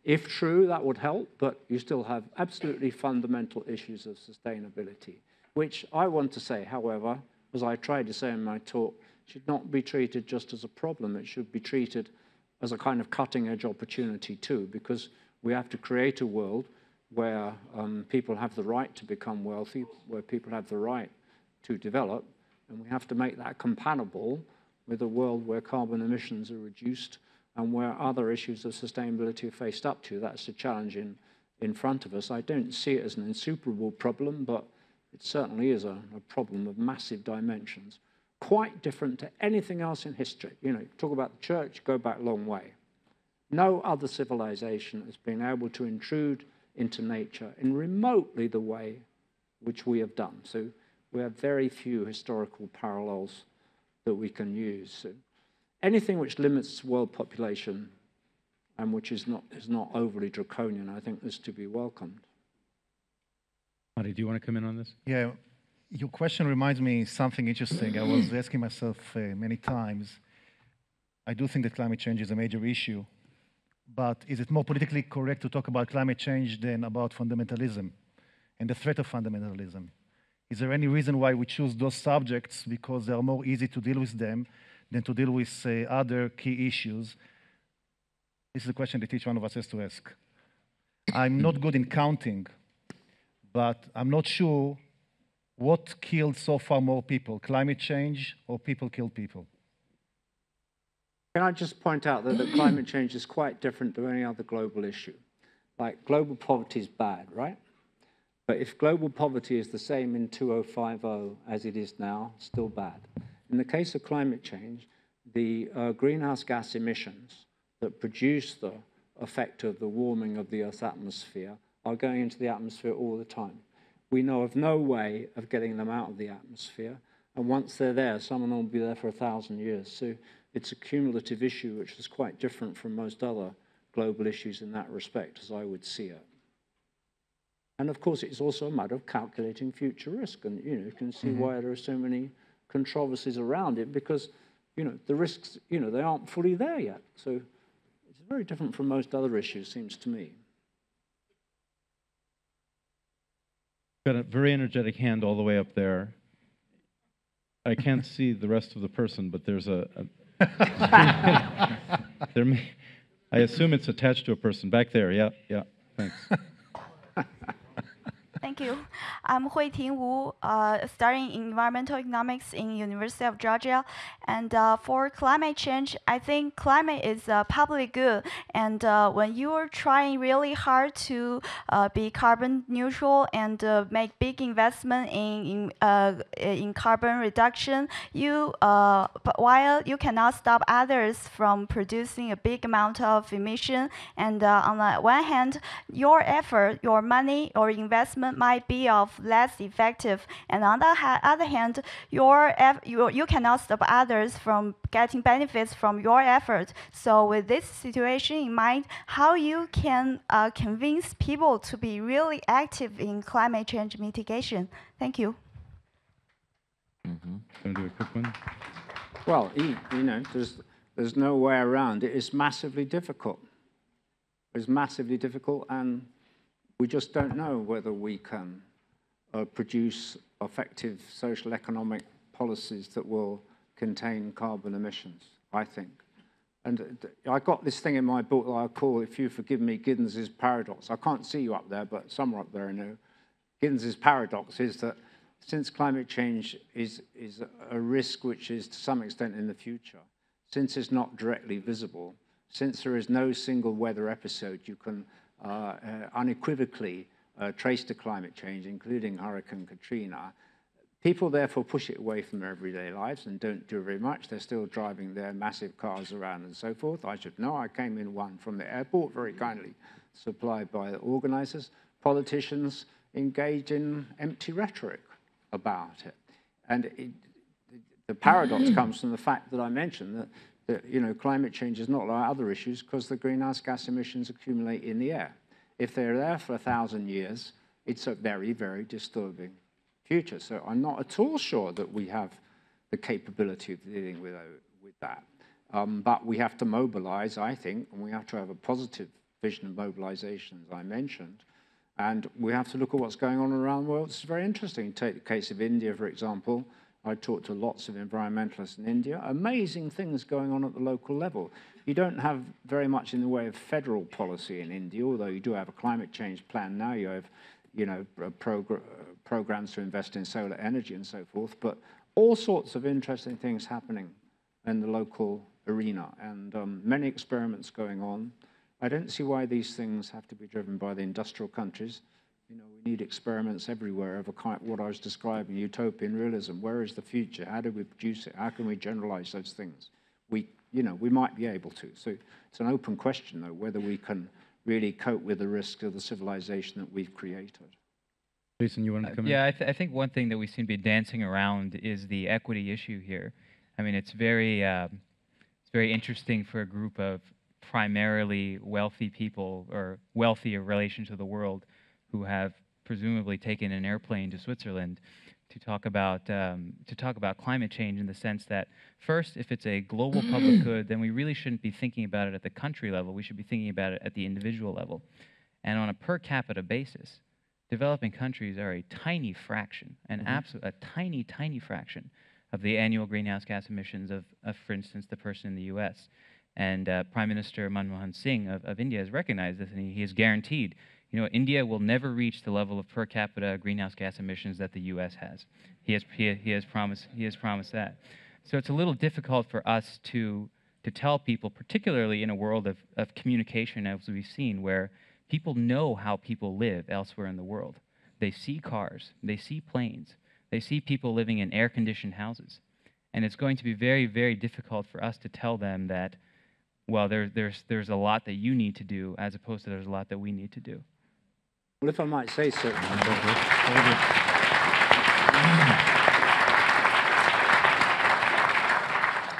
If true, that would help, but you still have absolutely fundamental issues of sustainability, which I want to say, however, as I tried to say in my talk, should not be treated just as a problem. It should be treated as a kind of cutting-edge opportunity too, because we have to create a world where people have the right to become wealthy, where people have the right to develop, and we have to make that compatible with a world where carbon emissions are reduced and where other issues of sustainability are faced up to. That's the challenge in front of us. I don't see it as an insuperable problem, but it certainly is a problem of massive dimensions, quite different to anything else in history. You know, talk about the church, go back a long way. No other civilization has been able to intrude into nature in remotely the way which we have done. So we have very few historical parallels that we can use. So anything which limits world population and which is not overly draconian, I think is to be welcomed. Mari, do you want to come in on this? Yeah, your question reminds me something interesting. I was asking myself many times. I do think that climate change is a major issue, but is it more politically correct to talk about climate change than about fundamentalism and the threat of fundamentalism? Is there any reason why we choose those subjects because they are more easy to deal with them than to deal with other key issues? This is a question that each one of us has to ask. I'm not good in counting, but I'm not sure what killed so far more people, climate change or people kill people. Can I just point out that climate change is quite different to any other global issue? Like, global poverty is bad, right? But if global poverty is the same in 2050 as it is now, still bad. In the case of climate change, the greenhouse gas emissions that produce the effect of the warming of the Earth's atmosphere are going into the atmosphere all the time. We know of no way of getting them out of the atmosphere, and once they're there, some of them will be there for 1,000 years. So it's a cumulative issue which is quite different from most other global issues in that respect, as I would see it. And of course, it's also a matter of calculating future risk, and you can see why there are so many controversies around it, because the risks, they aren't fully there yet. So it's very different from most other issues, seems to me. Got a very energetic hand all the way up there. I can't see the rest of the person, but there's I assume it's attached to a person back there. Yeah, thanks. Thank you. I'm Hui-Ting Wu, studying environmental economics in University of Georgia. And for climate change, I think climate is public good. And when you are trying really hard to be carbon neutral and make big investment in carbon reduction, while you cannot stop others from producing a big amount of emission, and on the one hand, your effort, your money, or investment might be of less effective, and on the other hand, you cannot stop others from getting benefits from your effort. So with this situation in mind, how you can convince people to be really active in climate change mitigation? Thank you. Can I do a quick one? Well, there's no way around it. It's massively difficult. It's massively difficult, and we just don't know whether we can produce effective social economic policies that will contain carbon emissions, I think. And I got this thing in my book that I call, if you forgive me, Giddens' paradox. I can't see you up there, but some are up there, I know. Giddens' paradox is that since climate change is a risk which is to some extent in the future, since it's not directly visible, since there is no single weather episode you can unequivocally trace to climate change, including Hurricane Katrina, people therefore push it away from their everyday lives and don't do very much. They're still driving their massive cars around and so forth. I should know, I came in one from the airport, very kindly supplied by the organizers. Politicians engage in empty rhetoric about it. And the paradox comes from the fact that I mentioned that you know, climate change is not like other issues because the greenhouse gas emissions accumulate in the air. If they're there for 1,000 years, it's a very, very disturbing future. So I'm not at all sure that we have the capability of dealing with that. But we have to mobilize, I think, and we have to have a positive vision of mobilization, as I mentioned. And we have to look at what's going on around the world. It's very interesting. Take the case of India, for example. I talked to lots of environmentalists in India. Amazing things going on at the local level. You don't have very much in the way of federal policy in India, although you do have a climate change plan now. You have, you know, programs to invest in solar energy and so forth, but all sorts of interesting things happening in the local arena, and many experiments going on. I don't see why these things have to be driven by the industrial countries. You know, we need experiments everywhere of a kind, what I was describing, utopian realism. Where is the future? How do we produce it? How can we generalize those things? You know, we might be able to. So it's an open question, though, whether we can really cope with the risks of the civilization that we've created. Jason, you want to come in? Yeah, I think one thing that we seem to be dancing around is the equity issue here. I mean, it's very interesting for a group of primarily wealthy people, or wealthy in relation to the world, who have presumably taken an airplane to Switzerland to talk about climate change, in the sense that, first, if it's a global public good, then we really shouldn't be thinking about it at the country level. We should be thinking about it at the individual level. And on a per capita basis, developing countries are a tiny fraction, a tiny, tiny fraction of the annual greenhouse gas emissions of, for instance, the person in the US. And Prime Minister Manmohan Singh of India has recognized this, and he has guaranteed, you know, India will never reach the level of per capita greenhouse gas emissions that the US has. He has promised that. So it's a little difficult for us to tell people, particularly in a world of communication, as we've seen, where people know how people live elsewhere in the world. They see cars, they see planes, they see people living in air-conditioned houses. And it's going to be very, very difficult for us to tell them that, well, there's a lot that you need to do, as opposed to there's a lot that we need to do. Well, if I might say so.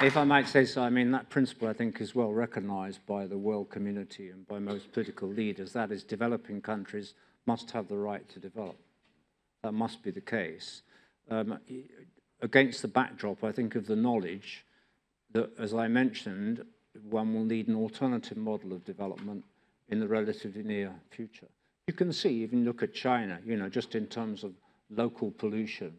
If I might say so, I mean, that principle, I think, is well recognized by the world community and by most political leaders. That is, developing countries must have the right to develop. That must be the case. Against the backdrop, I think, of the knowledge that, as I mentioned, one will need an alternative model of development in the relatively near future. You can see, even look at China, you know, just in terms of local pollution,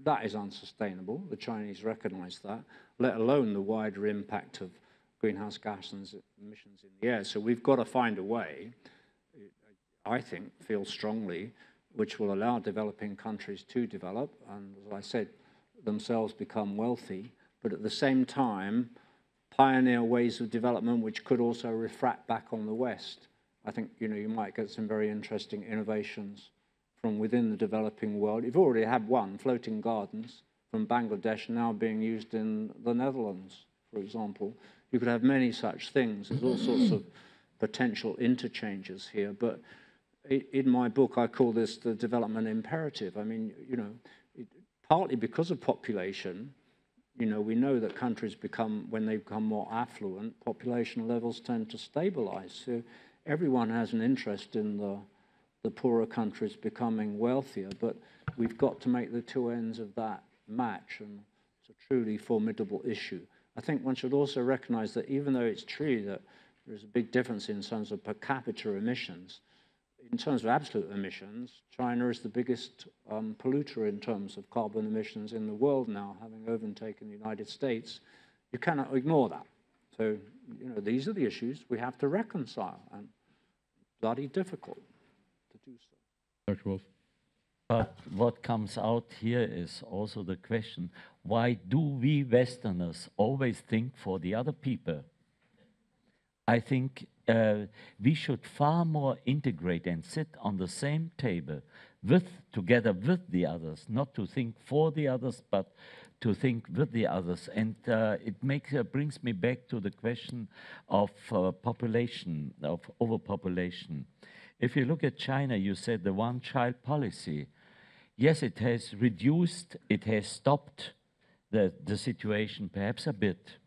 that is unsustainable. The Chinese recognize that, let alone the wider impact of greenhouse gas emissions in the air. So we've got to find a way, I think, feel strongly, which will allow developing countries to develop and, as I said, themselves become wealthy, but at the same time, pioneer ways of development which could also refract back on the West. I think, you know, you might get some very interesting innovations from within the developing world. You've already had one, floating gardens, from Bangladesh now being used in the Netherlands, for example. You could have many such things. There's all sorts of potential interchanges here. But in my book, I call this the development imperative. I mean, you know, partly because of population, you know, we know that countries become, when they become more affluent, population levels tend to stabilize. So everyone has an interest in the poorer countries becoming wealthier, but we've got to make the two ends of that match, and it's a truly formidable issue. I think one should also recognize that even though it's true that there's a big difference in terms of per capita emissions, in terms of absolute emissions, China is the biggest polluter in terms of carbon emissions in the world now, having overtaken the United States. You cannot ignore that. So, you know, these are the issues we have to reconcile, and bloody difficult to do so. Dr. Wolf. But what comes out here is also the question, why do we Westerners always think for the other people? I think we should far more integrate and sit on the same table together with the others, not to think for the others, but to think with the others. And it brings me back to the question of population, of overpopulation. If you look at China, you said the one-child policy. Yes, it has reduced, it has stopped the situation perhaps a bit.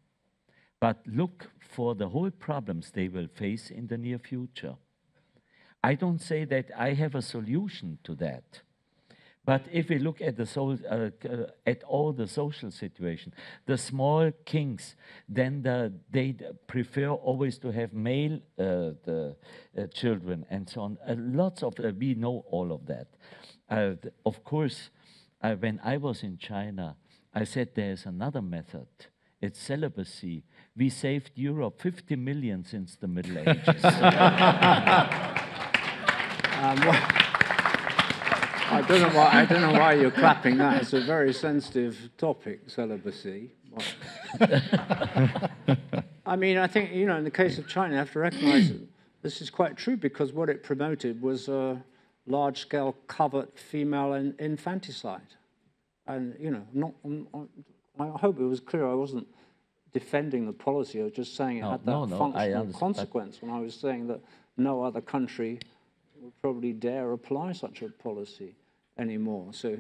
But look for the whole problems they will face in the near future. I don't say that I have a solution to that. But if we look at at all the social situation, the small kings, then they prefer always to have male children and so on. Lots of, we know all of that. Of course, when I was in China, I said there's another method. It's celibacy. We saved Europe 50 million since the Middle Ages. I don't know why you're clapping that. It's a very sensitive topic, celibacy. I mean, I think, you know, in the case of China, you have to recognize that this is quite true, because what it promoted was large-scale covert female infanticide. And, you know, I hope it was clear I wasn't defending the policy. I was just saying it had that functional consequence when I was saying that no other country would probably dare apply such a policy anymore. So,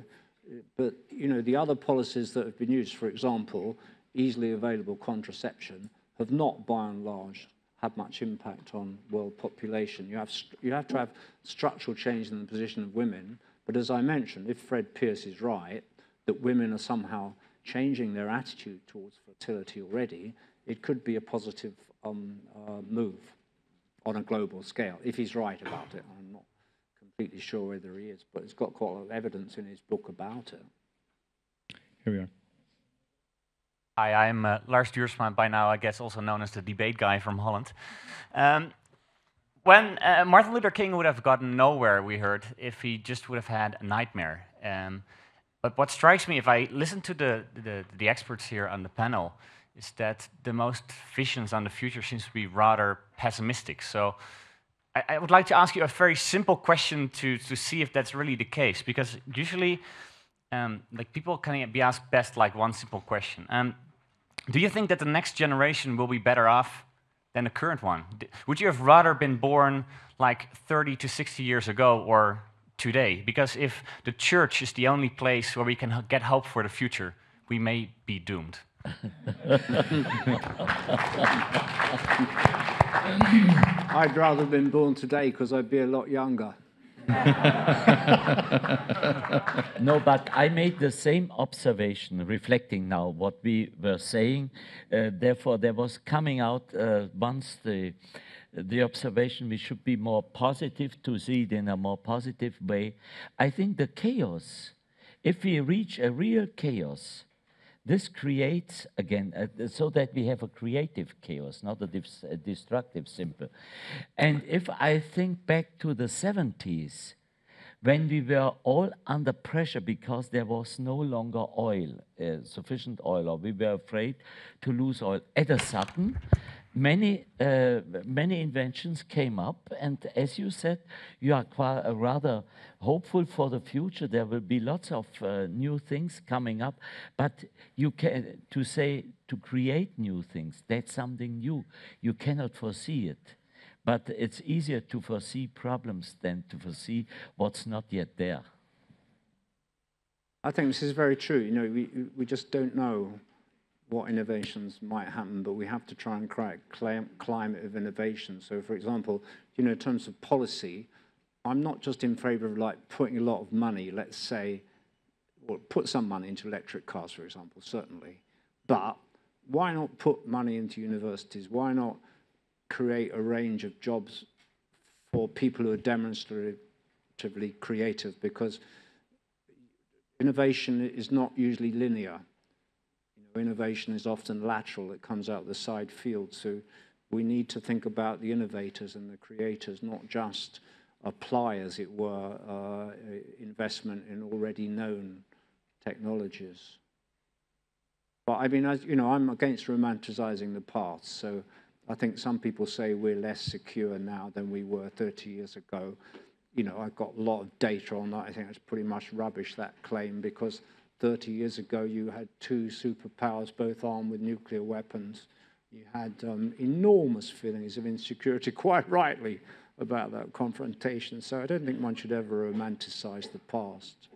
but, you know, the other policies that have been used, for example, easily available contraception, have not, by and large, had much impact on world population. You have to have structural change in the position of women. But as I mentioned, if Fred Pierce is right, that women are somehow changing their attitude towards fertility already, it could be a positive move on a global scale, if he's right about it. I'm not completely sure whether he is, but he's got quite a lot of evidence in his book about it. Here we are. Hi, I'm Lars Duursma, by now I guess also known as the debate guy from Holland. When Martin Luther King would have gotten nowhere, we heard, if he just would have had a nightmare. But what strikes me, if I listen to the experts here on the panel, is that the most visions on the future seems to be rather pessimistic. So I would like to ask you a very simple question to see if that's really the case, because usually like people can be asked best like one simple question. Do you think that the next generation will be better off than the current one? Would you have rather been born like 30 to 60 years ago or today? Because if the church is the only place where we can get hope for the future, we may be doomed. I'd rather have been born today because I'd be a lot younger. No, but I made the same observation, reflecting now what we were saying. Therefore, there was coming out once the observation we should be more positive, to see it in a more positive way. I think the chaos, if we reach a real chaos, this creates, again, so that we have a creative chaos, not a destructive simple. And if I think back to the 70s, when we were all under pressure because there was no longer oil, sufficient oil, or we were afraid to lose oil, at a sudden, many inventions came up, and as you said, you are quite rather hopeful for the future. There will be lots of new things coming up, but you can to create new things. That's something new. You cannot foresee it, but it's easier to foresee problems than to foresee what's not yet there. I think this is very true. You know, we just don't know what innovations might happen, but we have to try and create a climate of innovation. So, for example, you know, in terms of policy, I'm not just in favor of like putting a lot of money, let's say, or put some money into electric cars, for example, certainly. But why not put money into universities? Why not create a range of jobs for people who are demonstratively creative, because innovation is not usually linear. Innovation is often lateral. It comes out the side field. So we need to think about the innovators and the creators, not just apply, as it were, investment in already known technologies. But I mean, as you know, I'm against romanticizing the past. So I think some people say we're less secure now than we were 30 years ago. You know, I've got a lot of data on that. I think it's pretty much rubbish, that claim, because 30 years ago, you had two superpowers, both armed with nuclear weapons. You had enormous feelings of insecurity, quite rightly, about that confrontation. So I don't think one should ever romanticize the past.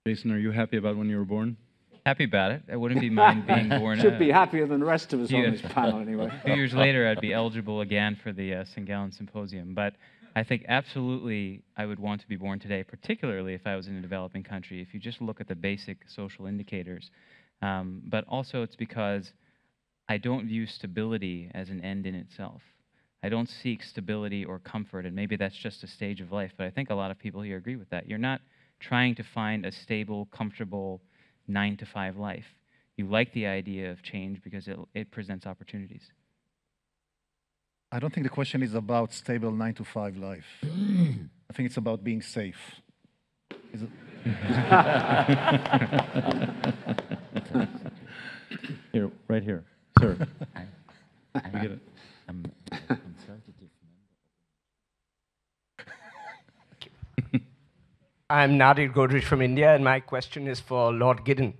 Jason, are you happy about when you were born? Happy about it. I wouldn't be mind being born. Should be happier than the rest of us on this panel, anyway. A few years later, I'd be eligible again for the St. Gallen Symposium. But I think absolutely I would want to be born today, particularly if I was in a developing country, if you just look at the basic social indicators. But also it's because I don't view stability as an end in itself. I don't seek stability or comfort, and maybe that's just a stage of life, but I think a lot of people here agree with that. You're not trying to find a stable, comfortable 9-to-5 life. You like the idea of change because it presents opportunities. I don't think the question is about stable 9-to-5 life. I think it's about being safe. Is it? Here, right here, sir. I'm a consultative member. I'm Nadir Godrej from India, and my question is for Lord Giddens.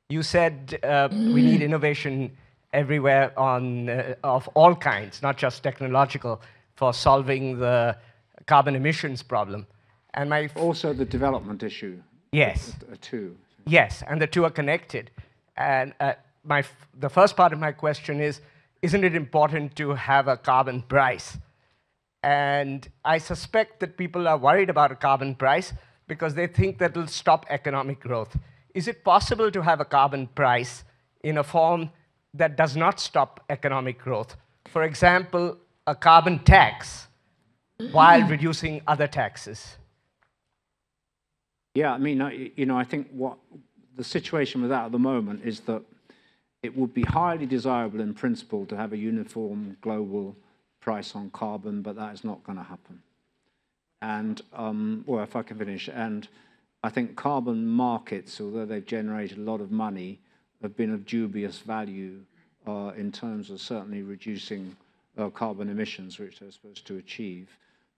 You said we need innovation everywhere of all kinds, not just technological, for solving the carbon emissions problem. And also the development issue. Yes. Too. Yes, and the two are connected. And the first part of my question is, isn't it important to have a carbon price? And I suspect that people are worried about a carbon price because they think that will stop economic growth. Is it possible to have a carbon price in a form that does not stop economic growth? For example, a carbon tax while reducing other taxes. Yeah, I mean, you know, I think what the situation with that at the moment is that it would be highly desirable in principle to have a uniform global price on carbon, but that is not going to happen. And, well, if I can finish, and I think carbon markets, although they've generated a lot of money, have been of dubious value in terms of certainly reducing carbon emissions, which they're supposed to achieve.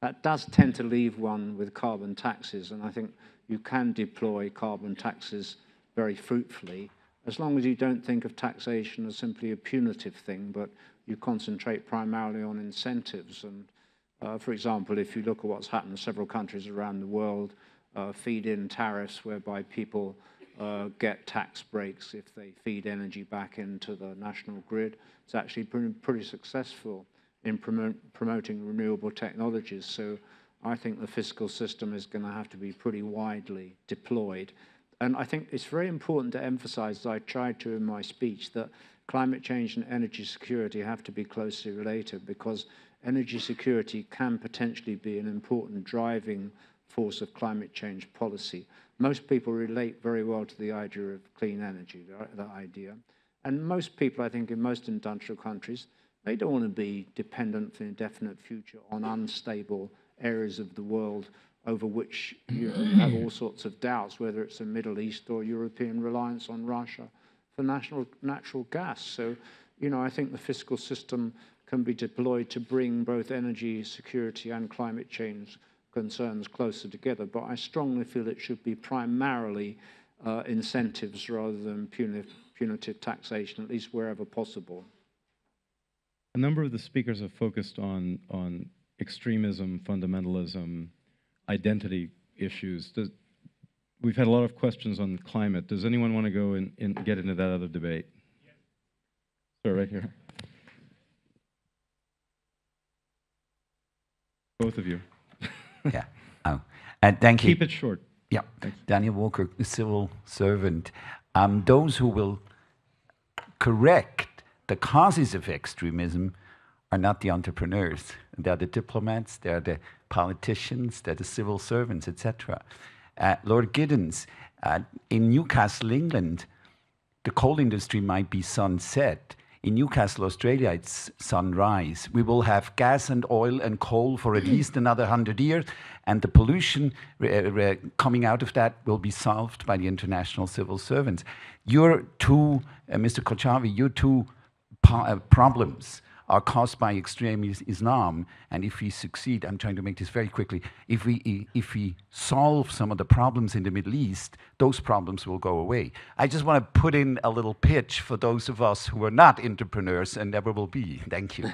That does tend to leave one with carbon taxes, and I think you can deploy carbon taxes very fruitfully, as long as you don't think of taxation as simply a punitive thing, but you concentrate primarily on incentives. And for example, if you look at what's happened in several countries around the world, feed-in tariffs whereby people get tax breaks if they feed energy back into the national grid. It's actually pretty successful in promoting renewable technologies. So I think the fiscal system is going to have to be pretty widely deployed. And I think it's very important to emphasize, as I tried to in my speech, that climate change and energy security have to be closely related, because energy security can potentially be an important driving force of climate change policy. Most people relate very well to the idea of clean energy, that idea. And most people, I think, in most industrial countries, they don't want to be dependent for the indefinite future on unstable areas of the world over which you have all sorts of doubts, whether it's a Middle East or European reliance on Russia for natural gas. So, you know, I think the fiscal system can be deployed to bring both energy security and climate change concerns closer together. But I strongly feel it should be primarily incentives rather than punitive taxation, at least wherever possible. A number of the speakers have focused on extremism, fundamentalism, identity issues. We've had a lot of questions on climate. Does anyone want to go and get into that other debate? Yes. Sir, right here. Both of you. Yeah. Oh, thank you. Keep it short. Yeah. Thanks. Daniel Walker, a civil servant. Those who will correct the causes of extremism are not the entrepreneurs. They're the diplomats, they're the politicians, they're the civil servants, etc. Lord Giddens, in Newcastle, England, the coal industry might be sunset. In Newcastle, Australia, it's sunrise. We will have gas and oil and coal for at least another 100 years, and the pollution coming out of that will be solved by the international civil servants. Your two, Mr. Kochavi, your two problems are caused by extreme Islam, and if we succeed, I'm trying to make this very quickly, if we solve some of the problems in the Middle East, those problems will go away. I just want to put in a little pitch for those of us who are not entrepreneurs and never will be. Thank you.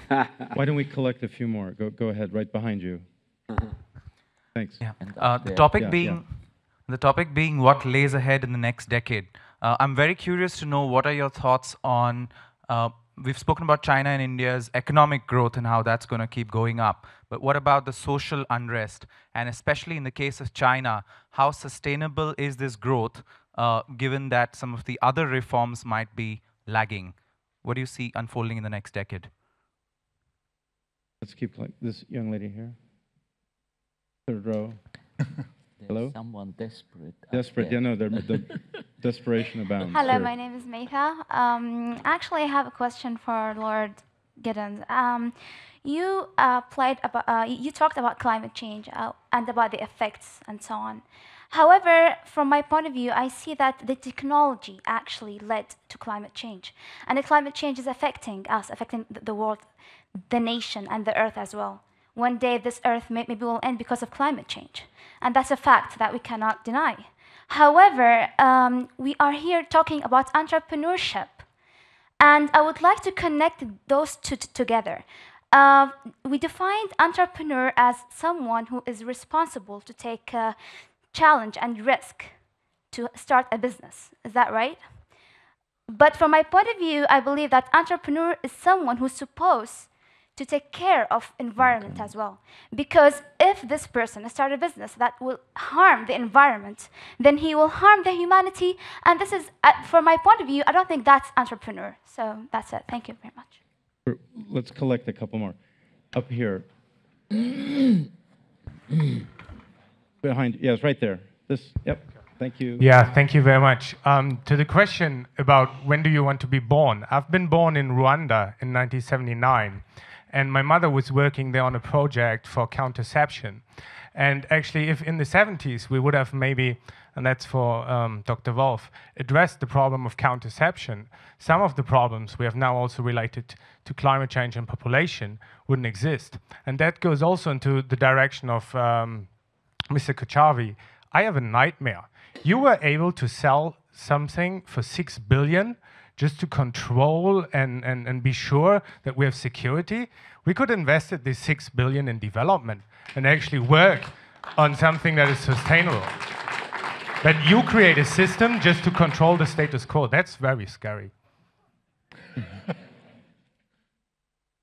Why don't we collect a few more? Go ahead, right behind you. Thanks. Yeah. The topic being what lays ahead in the next decade. I'm very curious to know what are your thoughts on we've spoken about China and India's economic growth and how that's going to keep going up. But what about the social unrest? And especially in the case of China, how sustainable is this growth given that some of the other reforms might be lagging? What do you see unfolding in the next decade? Let's keep like this young lady here. Third row. Hello? Someone desperate. Desperate, yeah, no, the desperation abounds. Hello, sure. my name is Meitha. Actually, I have a question for Lord Giddens. You talked about climate change and about the effects and so on. However, from my point of view, I see that the technology actually led to climate change. And the climate change is affecting us, affecting the world, the nation, and the earth as well. One day, this earth maybe will end because of climate change. And that's a fact that we cannot deny. However, we are here talking about entrepreneurship. And I would like to connect those two together. We defined entrepreneur as someone who is responsible to take challenge and risk to start a business. Is that right? But from my point of view, I believe that entrepreneur is someone who's supposed to take care of environment as well. Because if this person starts a business that will harm the environment, then he will harm the humanity. And this is, from my point of view, I don't think that's entrepreneur. So that's it. Thank you very much. Let's collect a couple more. Up here. Behind, yes, right there. This, yep, thank you. Yeah, thank you very much. To the question about when do you want to be born, I've been born in Rwanda in 1979. And my mother was working there on a project for counterception. And actually, if in the 70s we would have maybe, and that's for Dr. Wolf, addressed the problem of counterception, some of the problems we have now also related to climate change and population wouldn't exist. And that goes also into the direction of Mr. Kochavi. I have a nightmare. You were able to sell something for 6 billion just to control and be sure that we have security. We could invest this 6 billion in development and actually work on something that is sustainable. But you create a system just to control the status quo. That's very scary.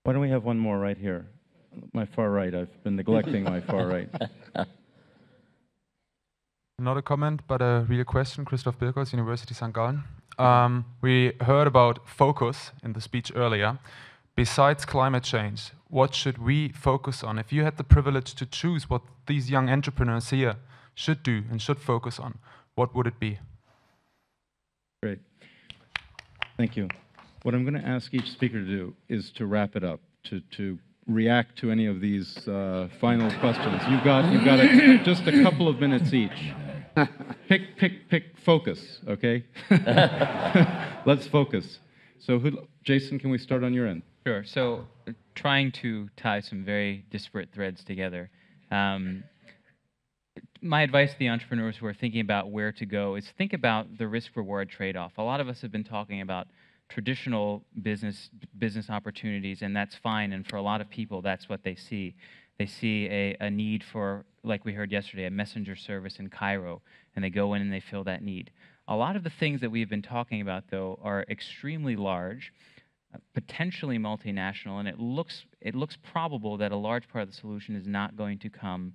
Why don't we have one more right here? My far right. I've been neglecting my far right. Not a comment, but a real question. Christoph Birkholz, University St. Gallen. We heard about focus in the speech earlier. Besides climate change, what should we focus on? If you had the privilege to choose what these young entrepreneurs here should do and should focus on, what would it be? Great. Thank you. What I'm going to ask each speaker to do is to wrap it up, to react to any of these final questions. You've got just a couple of minutes each. Pick focus, okay? Let's focus. So Jason, can we start on your end? Sure. So trying to tie some very disparate threads together. My advice to the entrepreneurs who are thinking about where to go is think about the risk-reward trade-off. A lot of us have been talking about traditional business opportunities, and that's fine. And for a lot of people, that's what they see. They see a need for, like we heard yesterday, a messenger service in Cairo, and they go in and they fill that need. A lot of the things that we've been talking about, though, are extremely large, potentially multinational, and it looks probable that a large part of the solution is not going to come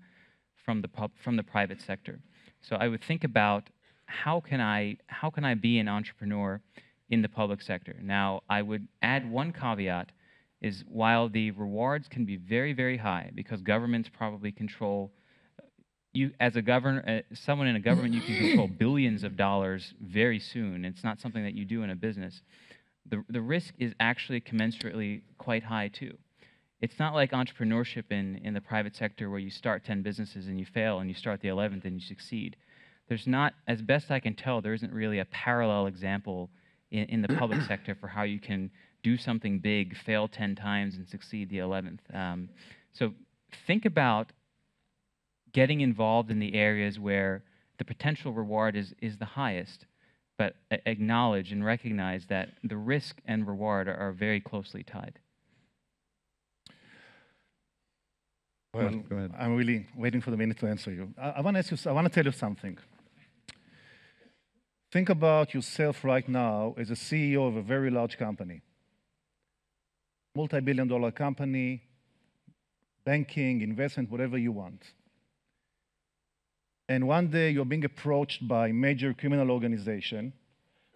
from the private sector. So I would think about how can I be an entrepreneur in the public sector. Now, I would add one caveat, is while the rewards can be very, very high because governments probably control, you as a governor, someone in a government, you can control billions of dollars very soon. It's not something that you do in a business. The risk is actually commensurately quite high too. It's not like entrepreneurship in the private sector where you start 10 businesses and you fail and you start the 11th and you succeed. There's not, as best I can tell, there isn't really a parallel example in the public sector for how you can do something big, fail 10 times, and succeed the 11th. So think about getting involved in the areas where the potential reward is the highest, but acknowledge and recognize that the risk and reward are very closely tied. Well, go ahead. I'm really waiting for the minute to answer you. I want to tell you something. Think about yourself right now as a CEO of a very large company, multi-billion-dollar company, banking, investment, whatever you want. And one day you're being approached by a major criminal organization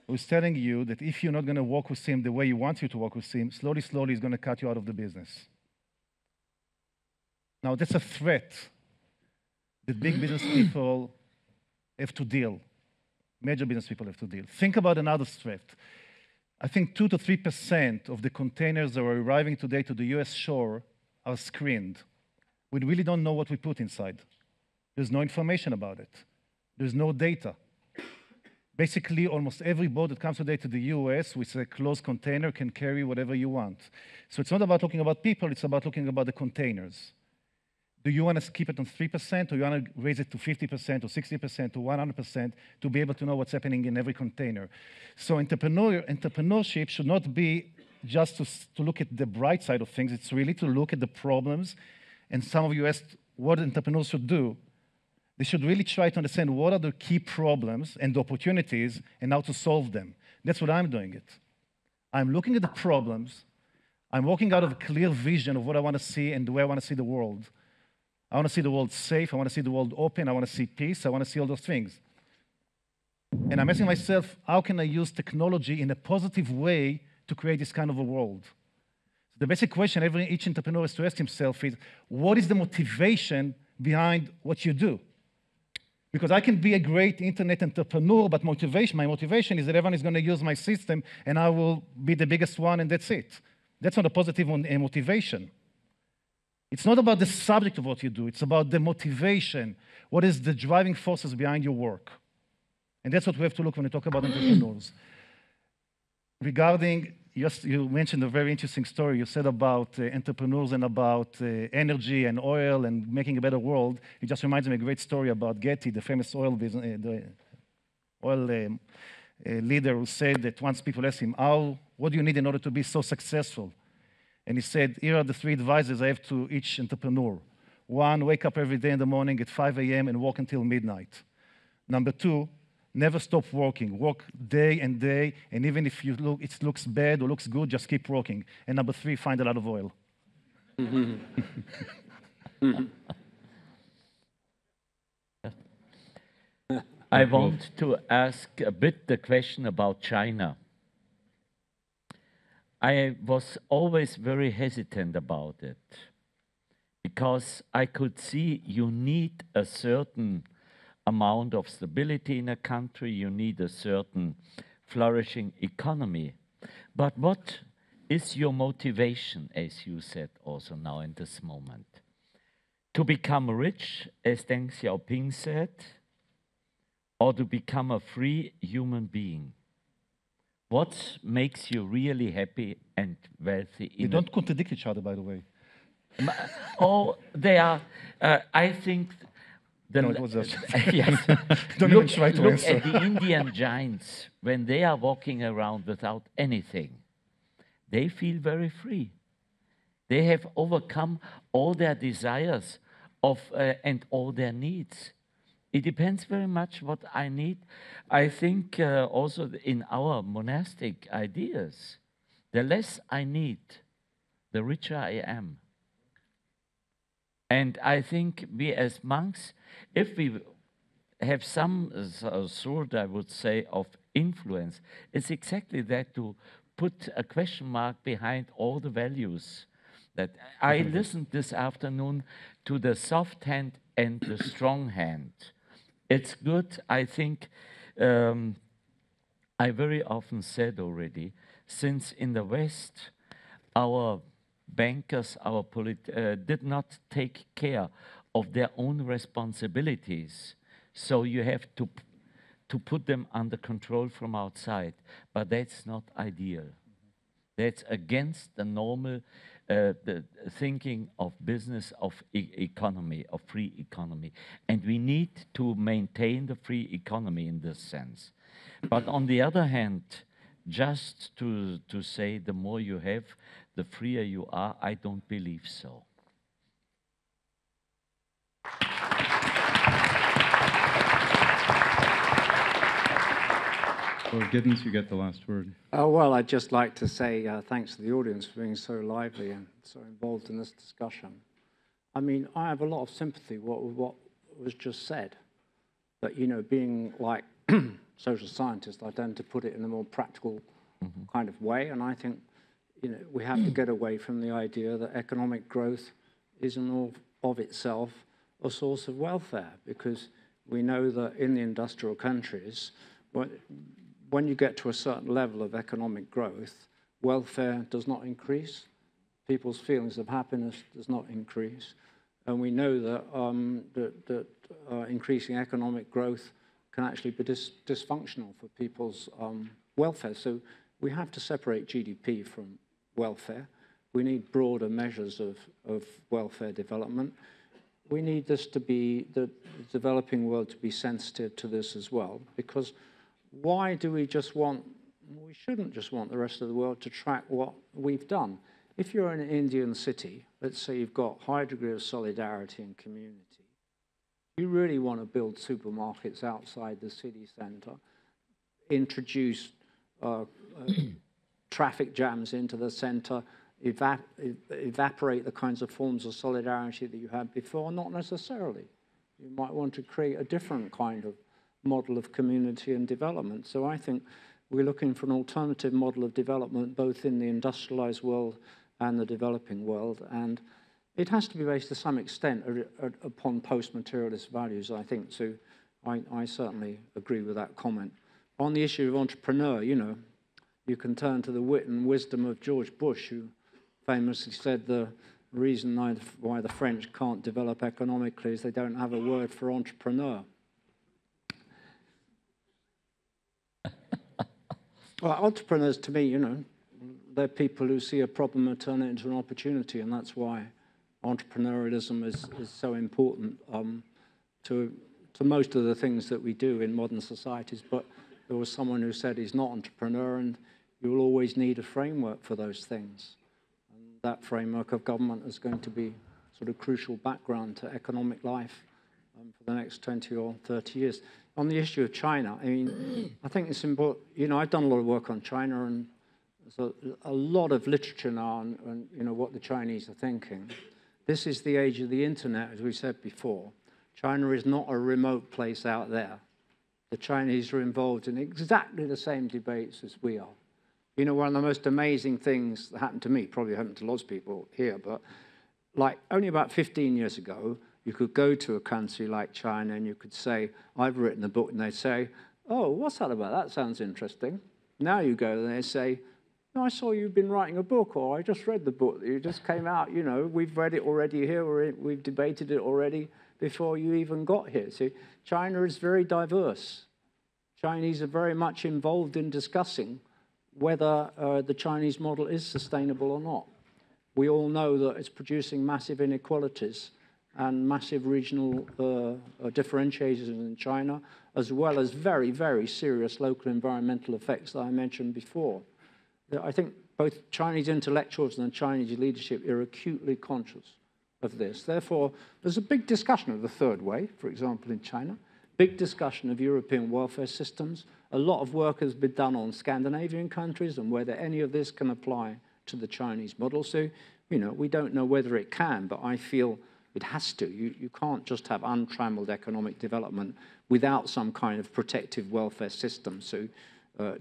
who's telling you that if you're not going to work with him the way he wants you to work with him, slowly, slowly he's going to cut you out of the business. Now, that's a threat that big business people have to deal, major business people have to deal. Think about another threat. I think 2 to 3% of the containers that are arriving today to the US shore are screened. We really don't know what we put inside. There's no information about it. There's no data. Basically, almost every boat that comes today to the US with a closed container can carry whatever you want. So it's not about talking about people, it's about talking about the containers. Do you want to keep it on 3%, or you want to raise it to 50%, or 60%, or 100% to be able to know what's happening in every container? So entrepreneurship should not be just to look at the bright side of things. It's really to look at the problems. And some of you asked what entrepreneurs should do. They should really try to understand what are the key problems and the opportunities and how to solve them. That's what I'm doing it. I'm looking at the problems. I'm working out of a clear vision of what I want to see and the way I want to see the world. I want to see the world safe. I want to see the world open. I want to see peace. I want to see all those things. And I'm asking myself, how can I use technology in a positive way to create this kind of a world? So the basic question each entrepreneur has to ask himself is, what is the motivation behind what you do? Because I can be a great internet entrepreneur, but my motivation is that everyone is going to use my system and I will be the biggest one and that's it. That's not a positive motivation. It's not about the subject of what you do. It's about the motivation. What is the driving forces behind your work? And that's what we have to look when we talk about entrepreneurs. Regarding, you mentioned a very interesting story. You said about entrepreneurs and about energy and oil and making a better world. It just reminds me of a great story about Getty, the famous oil leader who said that once people asked him, what do you need in order to be so successful? And he said, here are the 3 advices I have to each entrepreneur. 1, wake up every day in the morning at 5 a.m. and work until midnight. Number 2, never stop working. Work day and day, and even if it looks bad or looks good, just keep working. And number 3, find a lot of oil. I want to ask a bit the question about China. I was always very hesitant about it because I could see you need a certain amount of stability in a country, you need a certain flourishing economy. But what is your motivation, as you said also now in this moment? To become rich, as Deng Xiaoping said, or to become a free human being? What makes you really happy and wealthy? They don't contradict each other, by the way. They are. I think. No, it was just. Yes. Don't even try to look answer. At the Indian giants, when they are walking around without anything, they feel very free. They have overcome all their desires and all their needs. It depends very much what I need. I think also in our monastic ideas, the less I need, the richer I am. And I think we as monks, if we have some sort, I would say, of influence, it's exactly that to put a question mark behind all the values that I listened this afternoon to the soft hand and the strong hand. It's good, I think, I very often said already, since in the West, our bankers, our did not take care of their own responsibilities. So you have to put them under control from outside. But that's not ideal. That's against the normal the thinking of business, of economy, of free economy. And we need to maintain the free economy in this sense. But on the other hand, just to say the more you have, the freer you are, I don't believe so. Well, Giddens, you get the last word. Well, I'd just like to say thanks to the audience for being so lively and so involved in this discussion. I mean, I have a lot of sympathy with what was just said. That, you know, being like social scientists, I tend to put it in a more practical kind of way. And I think, you know, we have to get away from the idea that economic growth is in all of itself a source of welfare, because we know that in the industrial countries, when you get to a certain level of economic growth, welfare does not increase, people's feelings of happiness does not increase, and we know that increasing economic growth can actually be dysfunctional for people's welfare. So we have to separate GDP from welfare. We need broader measures of welfare development. We need this to be, the developing world to be sensitive to this as well, because why do we just want, we shouldn't just want the rest of the world to track what we've done. If you're in an Indian city, let's say you've got a high degree of solidarity and community, you really want to build supermarkets outside the city center, introduce traffic jams into the center, evaporate the kinds of forms of solidarity that you had before? Not necessarily. You might want to create a different kind of model of community and development. So I think we're looking for an alternative model of development both in the industrialized world and the developing world. And it has to be based to some extent upon post-materialist values, I think. So I certainly agree with that comment. On the issue of entrepreneur, you know, you can turn to the wit and wisdom of George Bush, who famously said the reason why the French can't develop economically is they don't have a word for entrepreneur. Well, entrepreneurs, to me, you know, they're people who see a problem and turn it into an opportunity, and that's why entrepreneurialism is so important to most of the things that we do in modern societies. But there was someone who said he's not entrepreneur, and you will always need a framework for those things. And that framework of government is going to be sort of crucial background to economic life for the next 20 or 30 years. On the issue of China, I mean, I think it's important, you know, I've done a lot of work on China, and there's a lot of literature now on, you know, what the Chinese are thinking. This is the age of the internet, as we said before. China is not a remote place out there. The Chinese are involved in exactly the same debates as we are. You know, one of the most amazing things that happened to me, probably happened to lots of people here, but like only about 15 years ago, you could go to a country like China and you could say, I've written a book, and they'd say, oh, what's that about? That sounds interesting. Now you go and they say, no, I saw you've been writing a book, or I just read the book that you just came out, you know, we've read it already here, or we've debated it already before you even got here. See, China is very diverse. Chinese are very much involved in discussing whether the Chinese model is sustainable or not. We all know that it's producing massive inequalities and massive regional differentiators in China, as well as very, very serious local environmental effects that I mentioned before. I think both Chinese intellectuals and the Chinese leadership are acutely conscious of this. Therefore, there's a big discussion of the third way, for example, in China, big discussion of European welfare systems. A lot of work has been done on Scandinavian countries and whether any of this can apply to the Chinese model. So, you know, we don't know whether it can, but I feel it has to. You can't just have untrammeled economic development without some kind of protective welfare system. So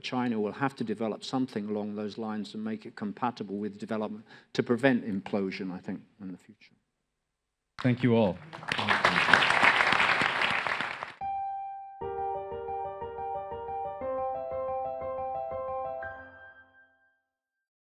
China will have to develop something along those lines and make it compatible with development to prevent implosion, I think, in the future. Thank you all.